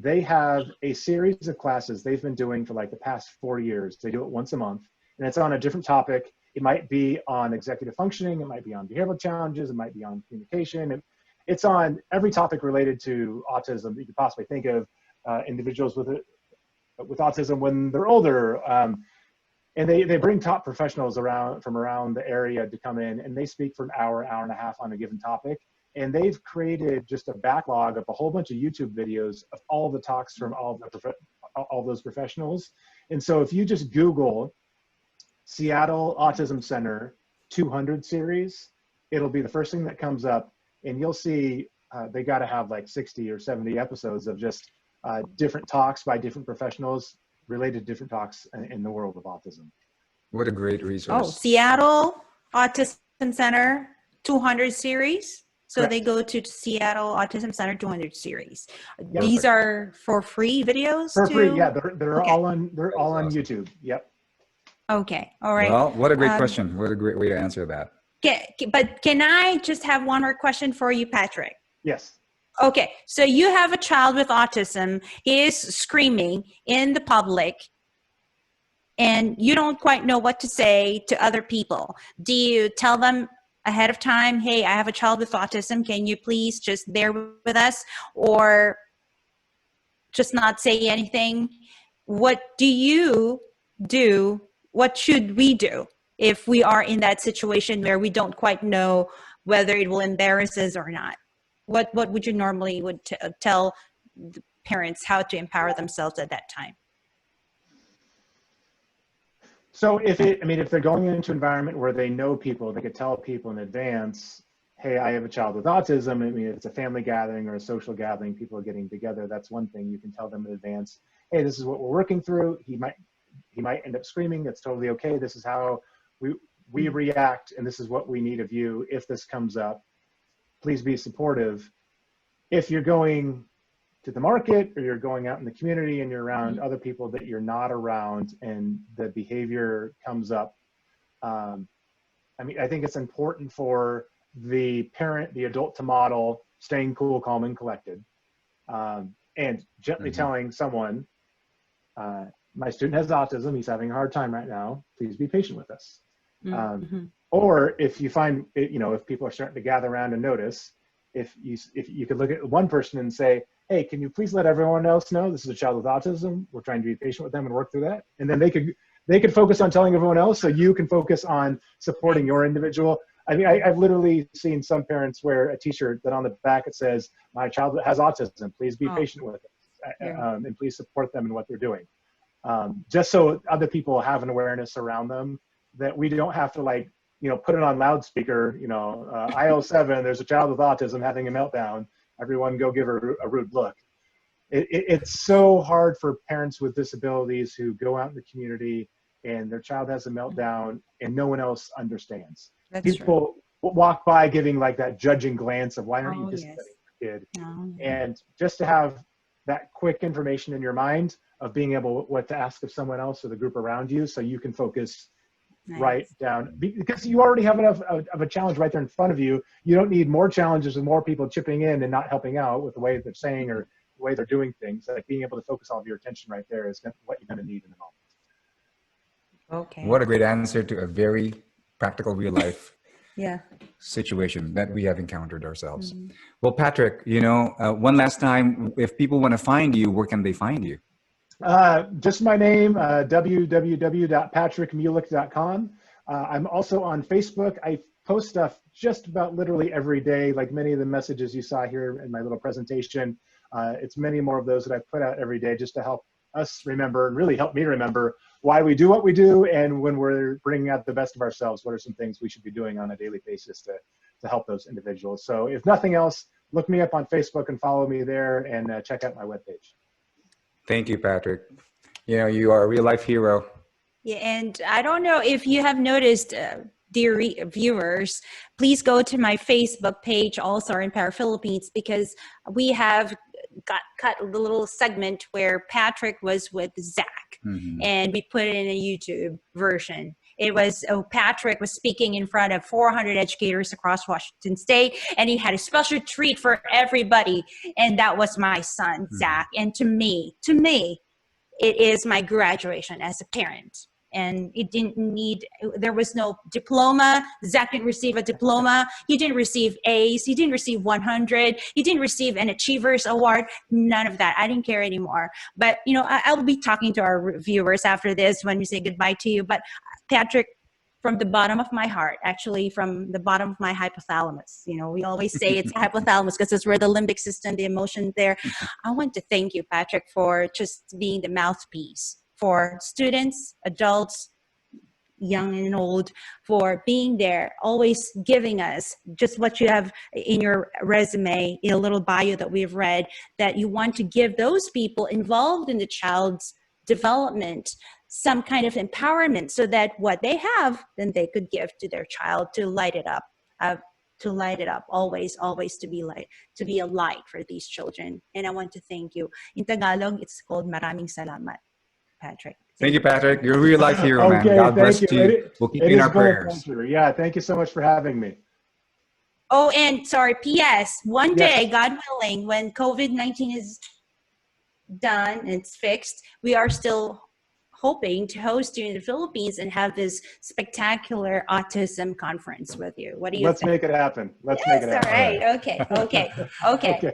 they have a series of classes they've been doing for like the past 4 years. They do it once a month, and it's on a different topic. It might be on executive functioning, it might be on behavioral challenges, it might be on communication. It's on every topic related to autism that you could possibly think of, individuals with autism when they're older. And they bring top professionals from around the area to come in, and they speak for an hour and a half on a given topic. And they've created just a backlog of a whole bunch of YouTube videos of all the talks from all those professionals. And so if you just Google Seattle Autism Center 200 series, it'll be the first thing that comes up, and you'll see they got to have like 60 or 70 episodes of just different talks by different professionals related to different talks in the world of autism. What a great resource. Oh, Seattle Autism Center 200 series. So Correct. they go to Seattle Autism Center 200 series. Yep. These are for free videos? For free, too? yeah. They're Okay. all on awesome. YouTube. Yep. Okay, all right. Well, what a great question. What a great way to answer that. But can I just have one more question for you, Patrick? Yes. Okay, so you have a child with autism. He is screaming in the public, and you don't quite know what to say to other people. Do you tell them ahead of time, hey, I have a child with autism, can you please just bear with us? Or just not say anything? What do you do? What should we do if we are in that situation where we don't quite know whether it will embarrass us or not? What would you normally tell the parents how to empower themselves at that time? So if they're going into an environment where they know people, they could tell people in advance, hey, I have a child with autism. If it's a family gathering or a social gathering, people are getting together. That's one thing you can tell them in advance. Hey, this is what we're working through. He might end up screaming. It's totally okay. This is how we react, and this is what we need of you if this comes up. Please be supportive. If you're going to the market or you're going out in the community and you're around other people that you're not around and the behavior comes up, I think it's important for the parent, the adult, to model staying cool, calm, and collected, and gently telling someone, my student has autism, he's having a hard time right now, please be patient with us. Or if you find, if people are starting to gather around and notice, if you could look at one person and say, hey, can you please let everyone else know this is a child with autism? We're trying to be patient with them and work through that. And then they could focus on telling everyone else, so you can focus on supporting your individual. I've literally seen some parents wear a t-shirt that on the back it says, my child has autism, please be patient with it, and please support them in what they're doing. Just so other people have an awareness around them, that we don't have to put it on loudspeaker, aisle 7, there's a child with autism having a meltdown. Everyone go give her a rude look. It's so hard for parents with disabilities who go out in the community and their child has a meltdown and no one else understands. That's true. walk by giving like that judging glance of why aren't you Oh, disciplining yes. your kid? No. And just to have that quick information in your mind of being able what to ask of someone else or the group around you, so you can focus right Nice. down, because you already have enough of a challenge right there in front of you. You don't need more challenges with more people chipping in and not helping out with the way they're saying or the way they're doing things. Like being able to focus all of your attention right there is what you're going to need in the moment. Okay. What a great answer to a very practical real life Yeah. situation that we have encountered ourselves. Mhm. Well, Patrick, one last time, if people want to find you, where can they find you? Just my name, www.patrickmulick.com. I'm also on Facebook. I post stuff just about literally every day, like many of the messages you saw here in my little presentation. It's many more of those that I put out every day just to help us remember and really help me remember why we do what we do, and when we're bringing out the best of ourselves, what are some things we should be doing on a daily basis to help those individuals. So if nothing else, look me up on Facebook and follow me there, and check out my webpage. Thank you, Patrick. You are a real life hero. Yeah, and I don't know if you have noticed, dear viewers, please go to my Facebook page, also in Para Philippines, because we have cut a little segment where Patrick was with Zach, and we put it in a YouTube version. It was, Patrick was speaking in front of 400 educators across Washington State, and he had a special treat for everybody, and that was my son, Zach. And to me, it is my graduation as a parent. And it didn't need, there was no diploma. Zach didn't receive a diploma. He didn't receive A's. He didn't receive 100. He didn't receive an Achievers Award. None of that. I didn't care anymore. But, I will be talking to our viewers after this when we say goodbye to you. But Patrick, from the bottom of my heart, actually from the bottom of my hypothalamus, we always say it's hypothalamus because it's where the limbic system, the emotion there. I want to thank you, Patrick, for just being the mouthpiece for students, adults, young and old, for being there, always giving us just what you have in your resume, in a little bio that we've read, that you want to give those people involved in the child's development some kind of empowerment, so that what they have, then they could give to their child to light it up. Always to be a light for these children. And I want to thank you. In Tagalog, it's called Maraming Salamat, Patrick. Thank you, Patrick. You're a real life hero, man. Okay, God bless thank you. We'll keep you in our prayers. Yeah, thank you so much for having me. Oh, and sorry, P.S. One day, God willing, when COVID-19 is done and it's fixed, we are still hoping to host you in the Philippines and have this spectacular autism conference with you. What do you think? Let's make it happen. Let's make it happen. All right. Okay.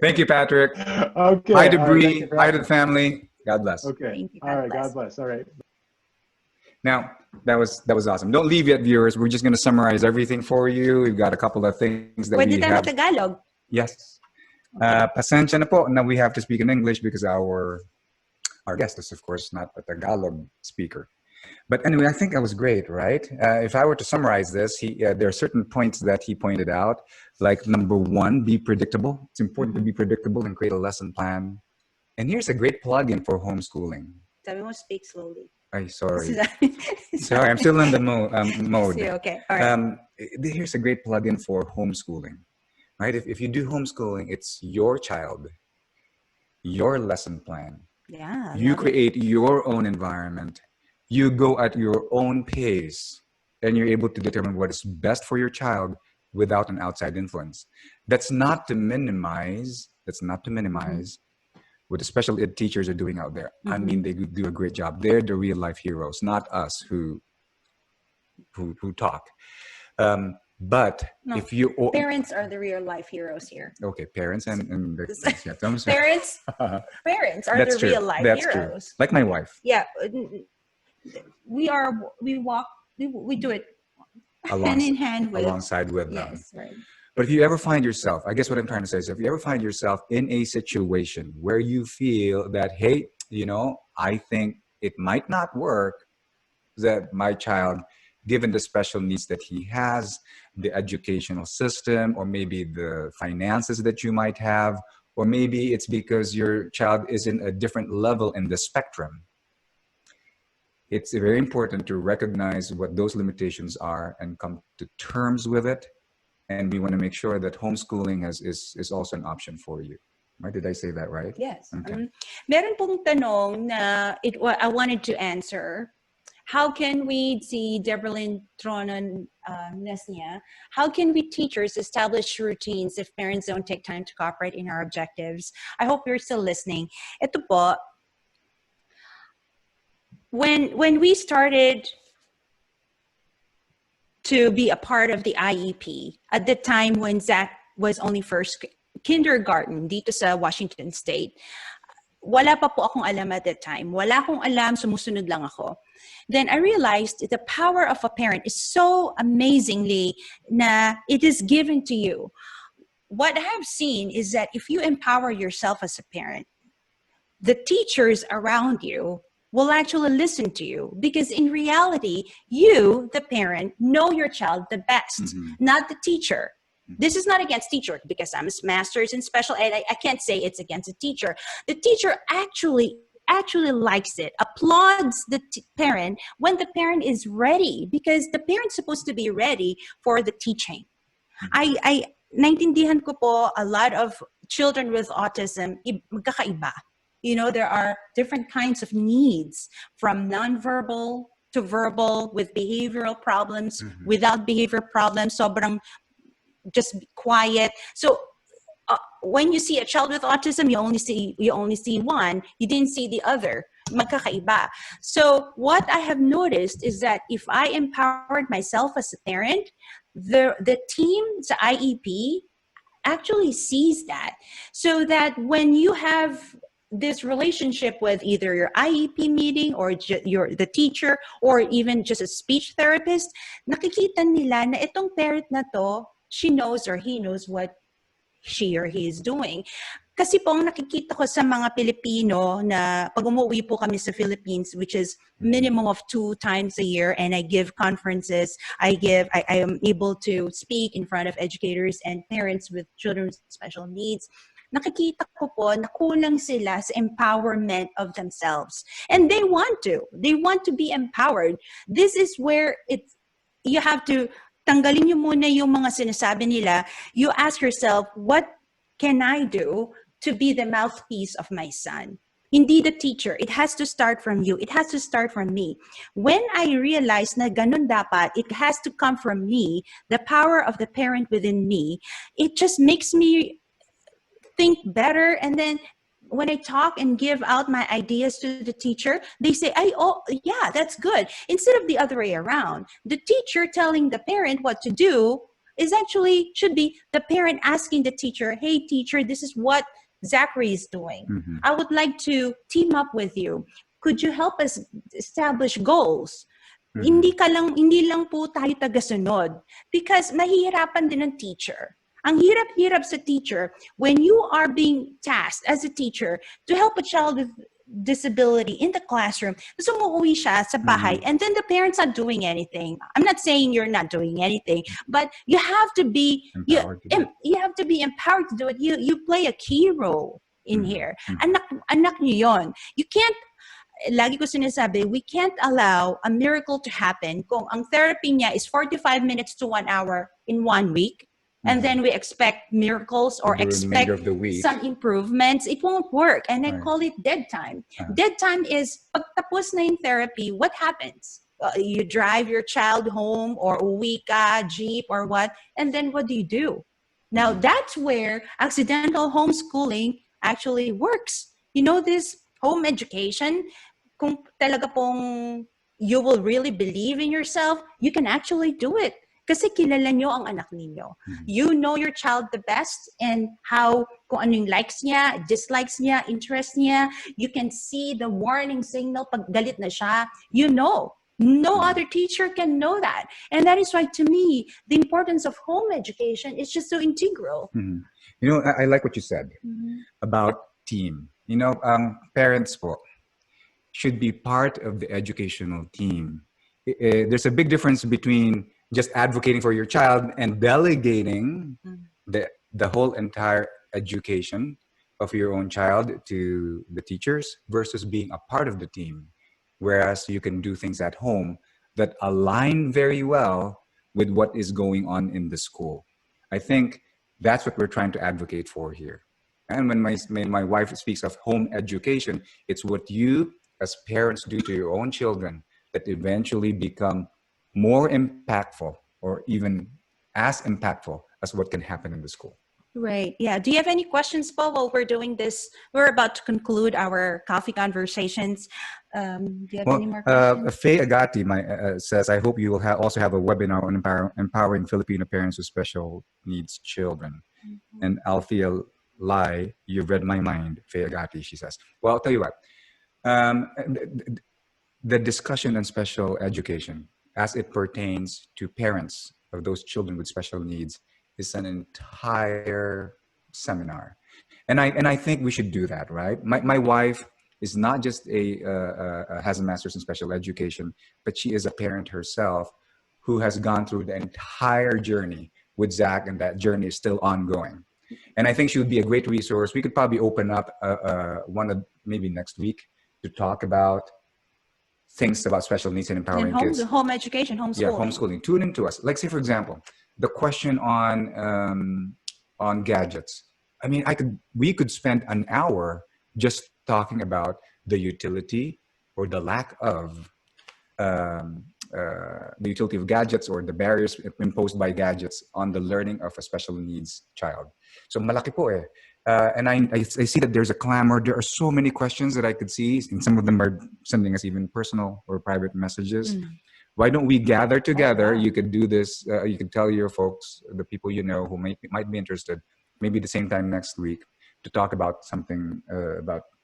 Thank you, Patrick. Okay. Hi to Bree. Hi to the family. God bless. Okay. Thank you. All right. God bless. All right. Now, that was awesome. Don't leave yet, viewers. We're just going to summarize everything for you. We've got a couple of things that we have. Tagalog? Yes. Pasensya na po na we have to speak in English because our guest is, of course, not a Tagalog speaker. But anyway, I think that was great, right? If I were to summarize this, there are certain points that he pointed out, like number one, be predictable. It's important to be predictable and create a lesson plan. And here's a great plug-in for homeschooling. Sabi mo, speak slowly. Sorry, I'm still in the mode. Okay, all right. Here's a great plug-in for homeschooling, right? If you do homeschooling, it's your child, your lesson plan. Yeah. You create your own environment. You go at your own pace, and you're able to determine what is best for your child without an outside influence. That's not to minimize what the special ed teachers are doing out there. I mean, they do a great job. They're the real life heroes, not us who talk. But no, if you parents are the real life heroes here. Okay, parents and parents are the real life heroes. True. Like my wife. Yeah, we do it hand in hand with alongside with them. Yes, right. But if you ever find yourself, I guess what I'm trying to say is, if you ever find yourself in a situation where you feel that, hey, I think it might not work, that my child, given the special needs that he has, the educational system, or maybe the finances that you might have, or maybe it's because your child is in a different level in the spectrum. It's very important to recognize what those limitations are and come to terms with it And we want to make sure that homeschooling is also an option for you. Right? Did I say that right? Yes. Okay. Meron pong tanong na I wanted to answer. How can we, si Deborah Tronon Nesnia, how can we teachers establish routines if parents don't take time to cooperate in our objectives? I hope you're still listening. Ito po, when we started to be a part of the IEP, at the time when Zach was only first kindergarten dito sa Washington State, wala pa po akong alam at that time. Wala akong alam, sumusunod lang ako. Then I realized the power of a parent is so amazingly na it is given to you. What I have seen is that if you empower yourself as a parent, the teachers around you will actually listen to you, because in reality, you, the parent, know your child the best, not the teacher. This is not against teacher, because I'm a master's in special ed. I can't say it's against a teacher. The teacher actually likes it, applauds the parent when the parent is ready, because the parent's supposed to be ready for the teaching. I naintindihan ko po a lot of children with autism, magkakaiba. You know, there are different kinds of needs, from nonverbal to verbal, with behavioral problems, without behavior problems, sobrang just be quiet. So when you see a child with autism, you only see one. You didn't see the other. Magkakaiba. So what I have noticed is that if I empowered myself as a parent, the team, the IEP, actually sees that, so that when you have this relationship with either your IEP meeting or the teacher, or even just a speech therapist, nakikita nila na itong parent na to, she knows or he knows what she or he is doing. Kasi po, nakikita ko sa mga Pilipino na pag umuwi po kami sa Philippines, which is minimum of 2 times a year, and I give conferences, I am able to speak in front of educators and parents with children with special needs. Nakikita ko po na kulang sila sa empowerment of themselves. And they want to be empowered. This is where you have to tanggalin nyo muna yung mga sinasabi nila. You ask yourself, what can I do to be the mouthpiece of my son? Hindi the teacher. It has to start from you. It has to start from me. When I realize na ganun dapat, it has to come from me, the power of the parent within me, it just makes me think better. And then when I talk and give out my ideas to the teacher, they say, oh, yeah, that's good. Instead of the other way around, the teacher telling the parent what to do should be the parent asking the teacher, hey, teacher, this is what Zachary is doing. I would like to team up with you. Could you help us establish goals? Hindi lang po tayo tagasunod, because mahihirapan din ang teacher. Ang hirap-hirap sa teacher when you are being tasked as a teacher to help a child with disability in the classroom. So umuwi siya sa bahay, and then the parents not doing anything. I'm not saying you're not doing anything, but you have to be empowered you have to be empowered to do it. You play a key role in here. Anak niyo yon. You can't, lagi ko sinasabi, we can't allow a miracle to happen kung ang therapy niya is 45 minutes to 1 hour in 1 week. And then we expect miracles or expect some improvements. It won't work. And I call it dead time. Dead time is, pag tapos na yung therapy, what happens? You drive your child home, or uwi ka, jeep or what, and then what do? Now that's where accidental homeschooling actually works. You know, this home education, kung talaga pong you will really believe in yourself, you can actually do it. Kasi kilala nyo ang anak ninyo. You know your child the best, and kung ano yung likes niya, dislikes niya, interest niya. You can see the warning signal pag galit na siya. You know. No other teacher can know that. And that is why, to me, the importance of home education is just so integral. You know, I like what you said about team. You know, parents po should be part of the educational team. There's a big difference between just advocating for your child and delegating the whole entire education of your own child to the teachers versus being a part of the team. Whereas you can do things at home that align very well with what is going on in the school. I think that's what we're trying to advocate for here. And when my wife speaks of home education, it's what you as parents do to your own children that eventually become more impactful or even as impactful as what can happen in the school. Right. Yeah. Do you have any questions, Paul, while we're doing this? We're about to conclude our coffee conversations. Do you have any more questions? Faye Agati says, I hope you will also have a webinar on empowering Filipino parents with special needs children. Mm-hmm. And Althea Lai, you've read my mind, Faye Agati, she says. Well, I'll tell you what. The discussion on special education as it pertains to parents of those children with special needs is an entire seminar. And I think we should do that, right? My wife is not just has a master's in special education, but she is a parent herself who has gone through the entire journey with Zach, and that journey is still ongoing. And I think she would be a great resource. We could probably open up maybe next week to talk about things about special needs and empowering kids. Home education, homeschooling. Yeah, homeschooling. Tune into us. Like, say, for example, the question on gadgets. I mean, we could spend an hour just talking about the utility or the lack of the utility of gadgets or the barriers imposed by gadgets on the learning of a special needs child. So malaki po eh. And I see that there's a clamor. There are so many questions that I could see, and some of them are sending us even personal or private messages. Why don't we gather together? You could do this. You could tell your folks, the people you know who might be interested, maybe the same time next week, to talk about something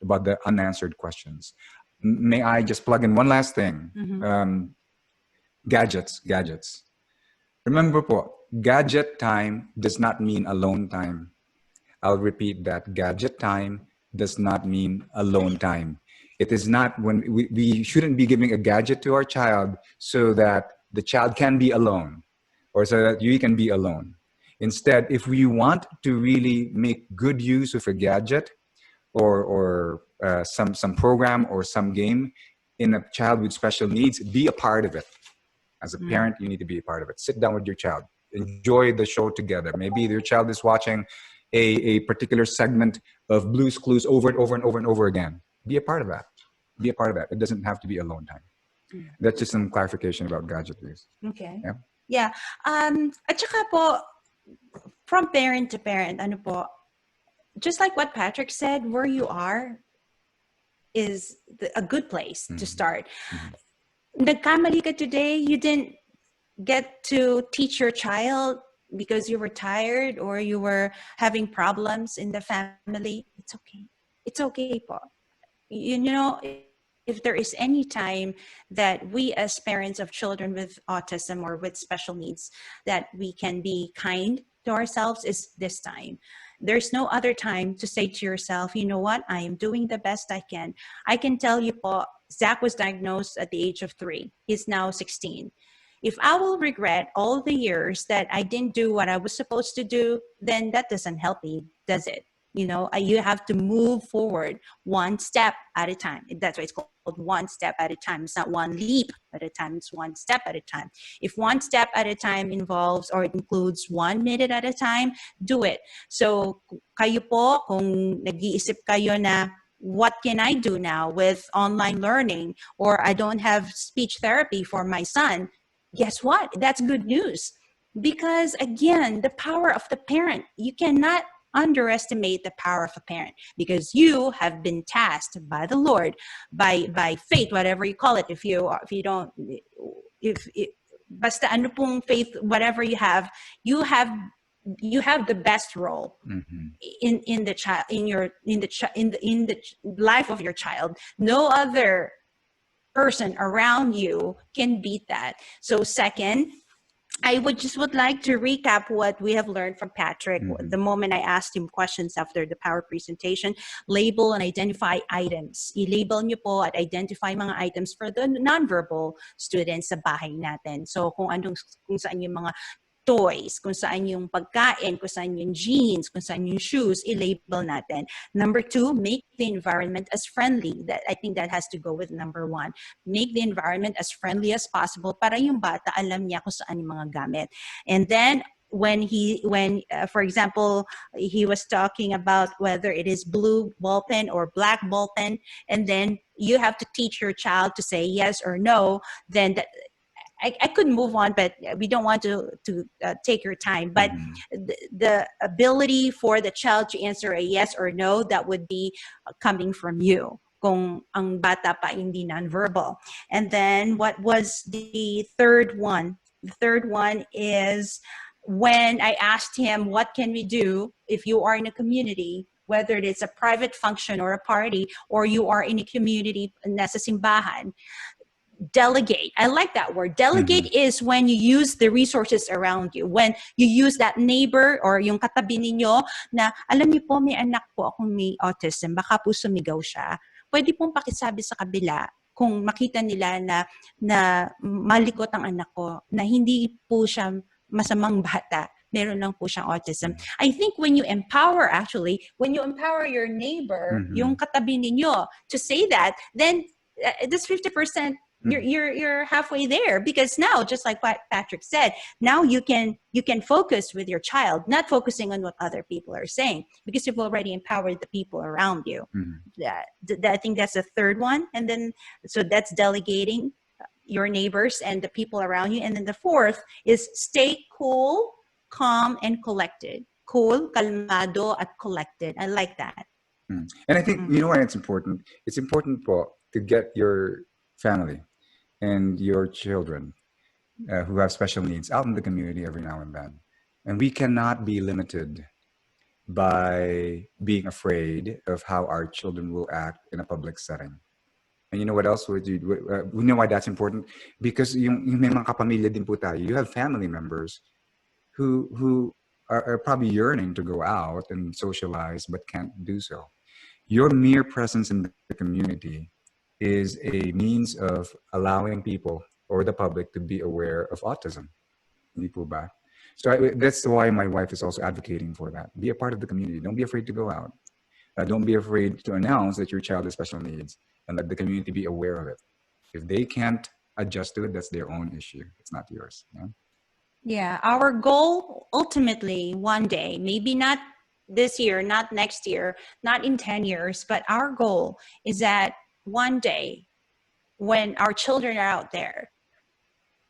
about the unanswered questions. May I just plug in one last thing? Gadgets. Remember po, gadget time does not mean alone time. I'll repeat that. Gadget time does not mean alone time. It is not when we shouldn't be giving a gadget to our child so that the child can be alone or so that you can be alone. Instead, if we want to really make good use of a gadget or some program or some game in a child with special needs, be a part of it. As a parent, you need to be a part of it. Sit down with your child. Enjoy the show together. Maybe your child is watching a particular segment of Blue's Clues over and over and over and over again. Be a part of that. Be a part of that. It doesn't have to be alone time. That's just some clarification about gadget use. Okay. Yeah. At saka po, from parent to parent, ano po, just like what Patrick said, where you are is a good place to start. Nagkamali ka today, you didn't get to teach your child because you were tired or you were having problems in the family. It's okay. It's okay po. You know, if there is any time that we as parents of children with autism or with special needs that we can be kind to ourselves, is this time. There's no other time to say to yourself, you know what, I am doing the best I can. I can tell you po, Zach was diagnosed at the age of 3. He's now 16. If I will regret all the years that I didn't do what I was supposed to do, then that doesn't help me, does it? You know, you have to move forward one step at a time. That's why it's called one step at a time. It's not one leap at a time. It's one step at a time. If one step at a time involves or it includes 1 minute at a time, do it. So kayo po, kung nag-iisip kayo na, what can I do now with online learning? Or I don't have speech therapy for my son. Guess what? That's good news. Because again, the power of the parent, you cannot underestimate the power of a parent, because you have been tasked by the Lord, by faith, whatever you call it. If basta ano pong faith, whatever you have the best role in the life of your child. No other person around you can beat that. So second, I would like to recap what we have learned from Patrick. The moment I asked him questions after the power presentation, label and identify items. I-label niyo po at identify mga items for the nonverbal students sa bahay natin. So kung saan yung mga toys, kung saan yung pagkain, kung saan yung jeans, kung saan yung shoes, i-label natin. Number 2, make the environment as friendly. I think that has to go with number 1. Make the environment as friendly as possible para yung bata alam niya kung saan yung mga gamit. And then, when for example, he was talking about whether it is blue ball pen or black ball pen, and then you have to teach your child to say yes or no, then I could move on, but we don't want to take your time. But the ability for the child to answer a yes or no, that would be coming from you. Kung ang bata pa hindi nonverbal. And then what was the third one? The third one is when I asked him, what can we do if you are in a community, whether it's a private function or a party, or you are in a community na sa simbahan, delegate. I like that word. Delegate is when you use the resources around you. When you use that neighbor or yung katabi ninyo na, alam niyo po, may anak po akong may autism, baka po sumigaw siya. Pwede pong pakisabi sa kabila kung makita nila na malikot ang anak ko, na hindi po siya masamang bata, meron lang po siyang autism. I think when you empower your neighbor, yung katabi ninyo, to say that, then this 50%, you're halfway there, because now, just like what Patrick said, now you can focus with your child, not focusing on what other people are saying, because you've already empowered the people around you. I think that's the third one. And then, so that's delegating your neighbors and the people around you. And then the fourth is stay cool, calm, and collected. Cool, kalmado, at collected. I like that. And I think, you know why it's important? It's important to get your family and your children who have special needs out in the community every now and then. And we cannot be limited by being afraid of how our children will act in a public setting. And you know what else? We know why that's important? Because yung may mga kapamilya din po tayo. You have family members who are probably yearning to go out and socialize but can't do so. Your mere presence in the community is a means of allowing people or the public to be aware of autism. Hindi po ba? So that's why my wife is also advocating for that. Be a part of the community. Don't be afraid to go out. Don't be afraid to announce that your child has special needs, and let the community be aware of it. If they can't adjust to it, that's their own issue. It's not yours. Yeah? Yeah, our goal ultimately one day, maybe not this year, not next year, not in 10 years, but our goal is that one day when our children are out there,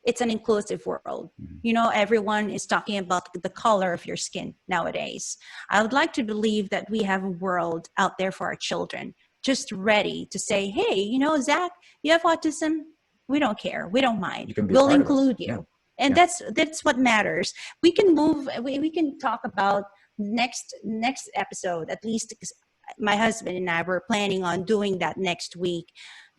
it's an inclusive world. You know, everyone is talking about the color of your skin nowadays. I would like to believe that we have a world out there for our children, just ready to say, hey, you know, Zach, you have autism? We don't care. We don't mind. We'll include you. Yeah. And that's what matters. We can move, we can talk about next episode, at least my husband and I were planning on doing that next week,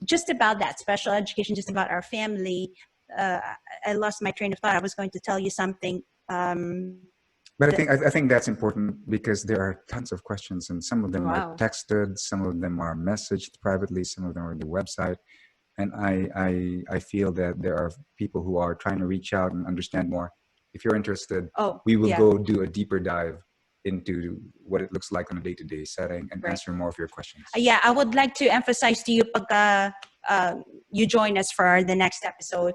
just about that special education, just about our family. I lost my train of thought. I was going to tell you something. But I think that's important, because there are tons of questions, and some of them are texted, some of them are messaged privately, some of them are on the website. And I feel that there are people who are trying to reach out and understand more. If you're interested, we will go do a deeper dive into what it looks like on a day-to-day setting and answer more of your questions. Yeah, I would like to emphasize to you, pagka you join us for the next episode,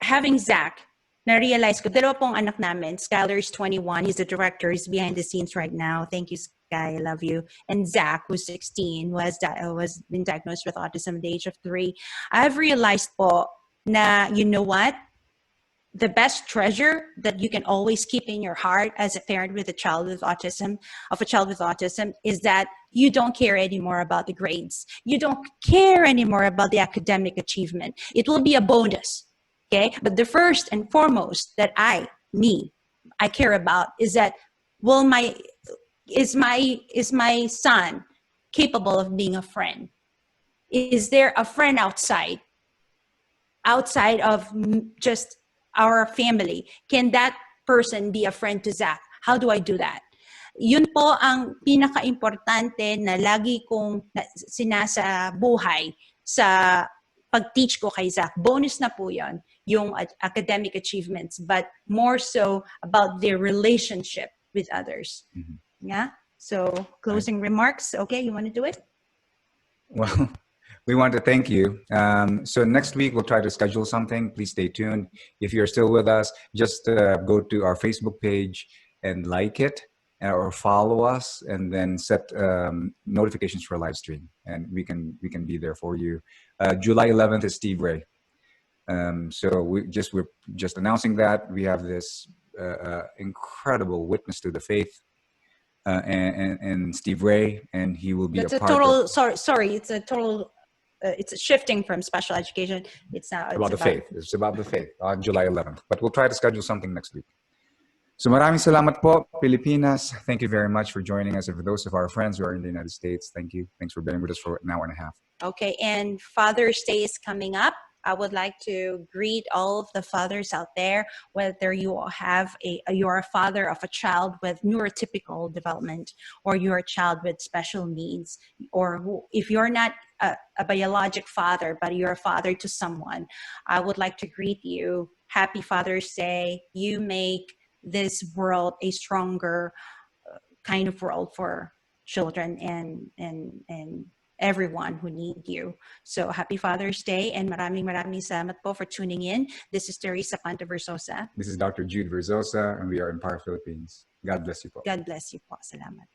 having Zach, na-realize ko, dalawa pong anak namin. Skylar is 21. He's the director. He's behind the scenes right now. Thank you, Sky. I love you. And Zach, who's 16, was been diagnosed with autism at the age of 3. I've realized po na, you know what? The best treasure that you can always keep in your heart as a parent with a child with autism, is that you don't care anymore about the grades. You don't care anymore about the academic achievement. It will be a bonus. Okay, but the first and foremost that I care about is that, is my son capable of being a friend? Is there a friend outside of just our family? Can that person be a friend to Zach? How do I do that? Yun po ang pinaka-importante na lagi kong sinasa buhay sa pag-teach ko kay Zach. Bonus na po yun, yung academic achievements, but more so about their relationship with others. Yeah? So, closing remarks. Okay, you want to do it? Well, We want to thank you. So next week, we'll try to schedule something. Please stay tuned. If you're still with us, just go to our Facebook page and like it or follow us, and then set notifications for live stream, and we can be there for you. July 11th is Steve Ray. So we're just announcing that we have this incredible witness to the faith, and Steve Ray, and he will be That's a a part total, of sorry, it's a total, it's a shifting from special education. It's now about the faith. It's about the faith on July 11th. But we'll try to schedule something next week. So maraming salamat po, Pilipinas. Thank you very much for joining us. And for those of our friends who are in the United States, thank you. Thanks for being with us for an hour and a half. Okay, and Father's Day is coming up. I would like to greet all of the fathers out there, whether you you're a father of a child with neurotypical development, or you're a child with special needs, or if you're not a biologic father, but you're a father to someone, I would like to greet you. Happy Father's Day. You make this world a stronger kind of world for children and everyone who need you. So happy Father's Day, and maraming salamat po for tuning in. This is Teresa Panta Versosa. This is Dr. Jude Verzosa, and we are Empower Philippines. God bless you po. God bless you po. Salamat.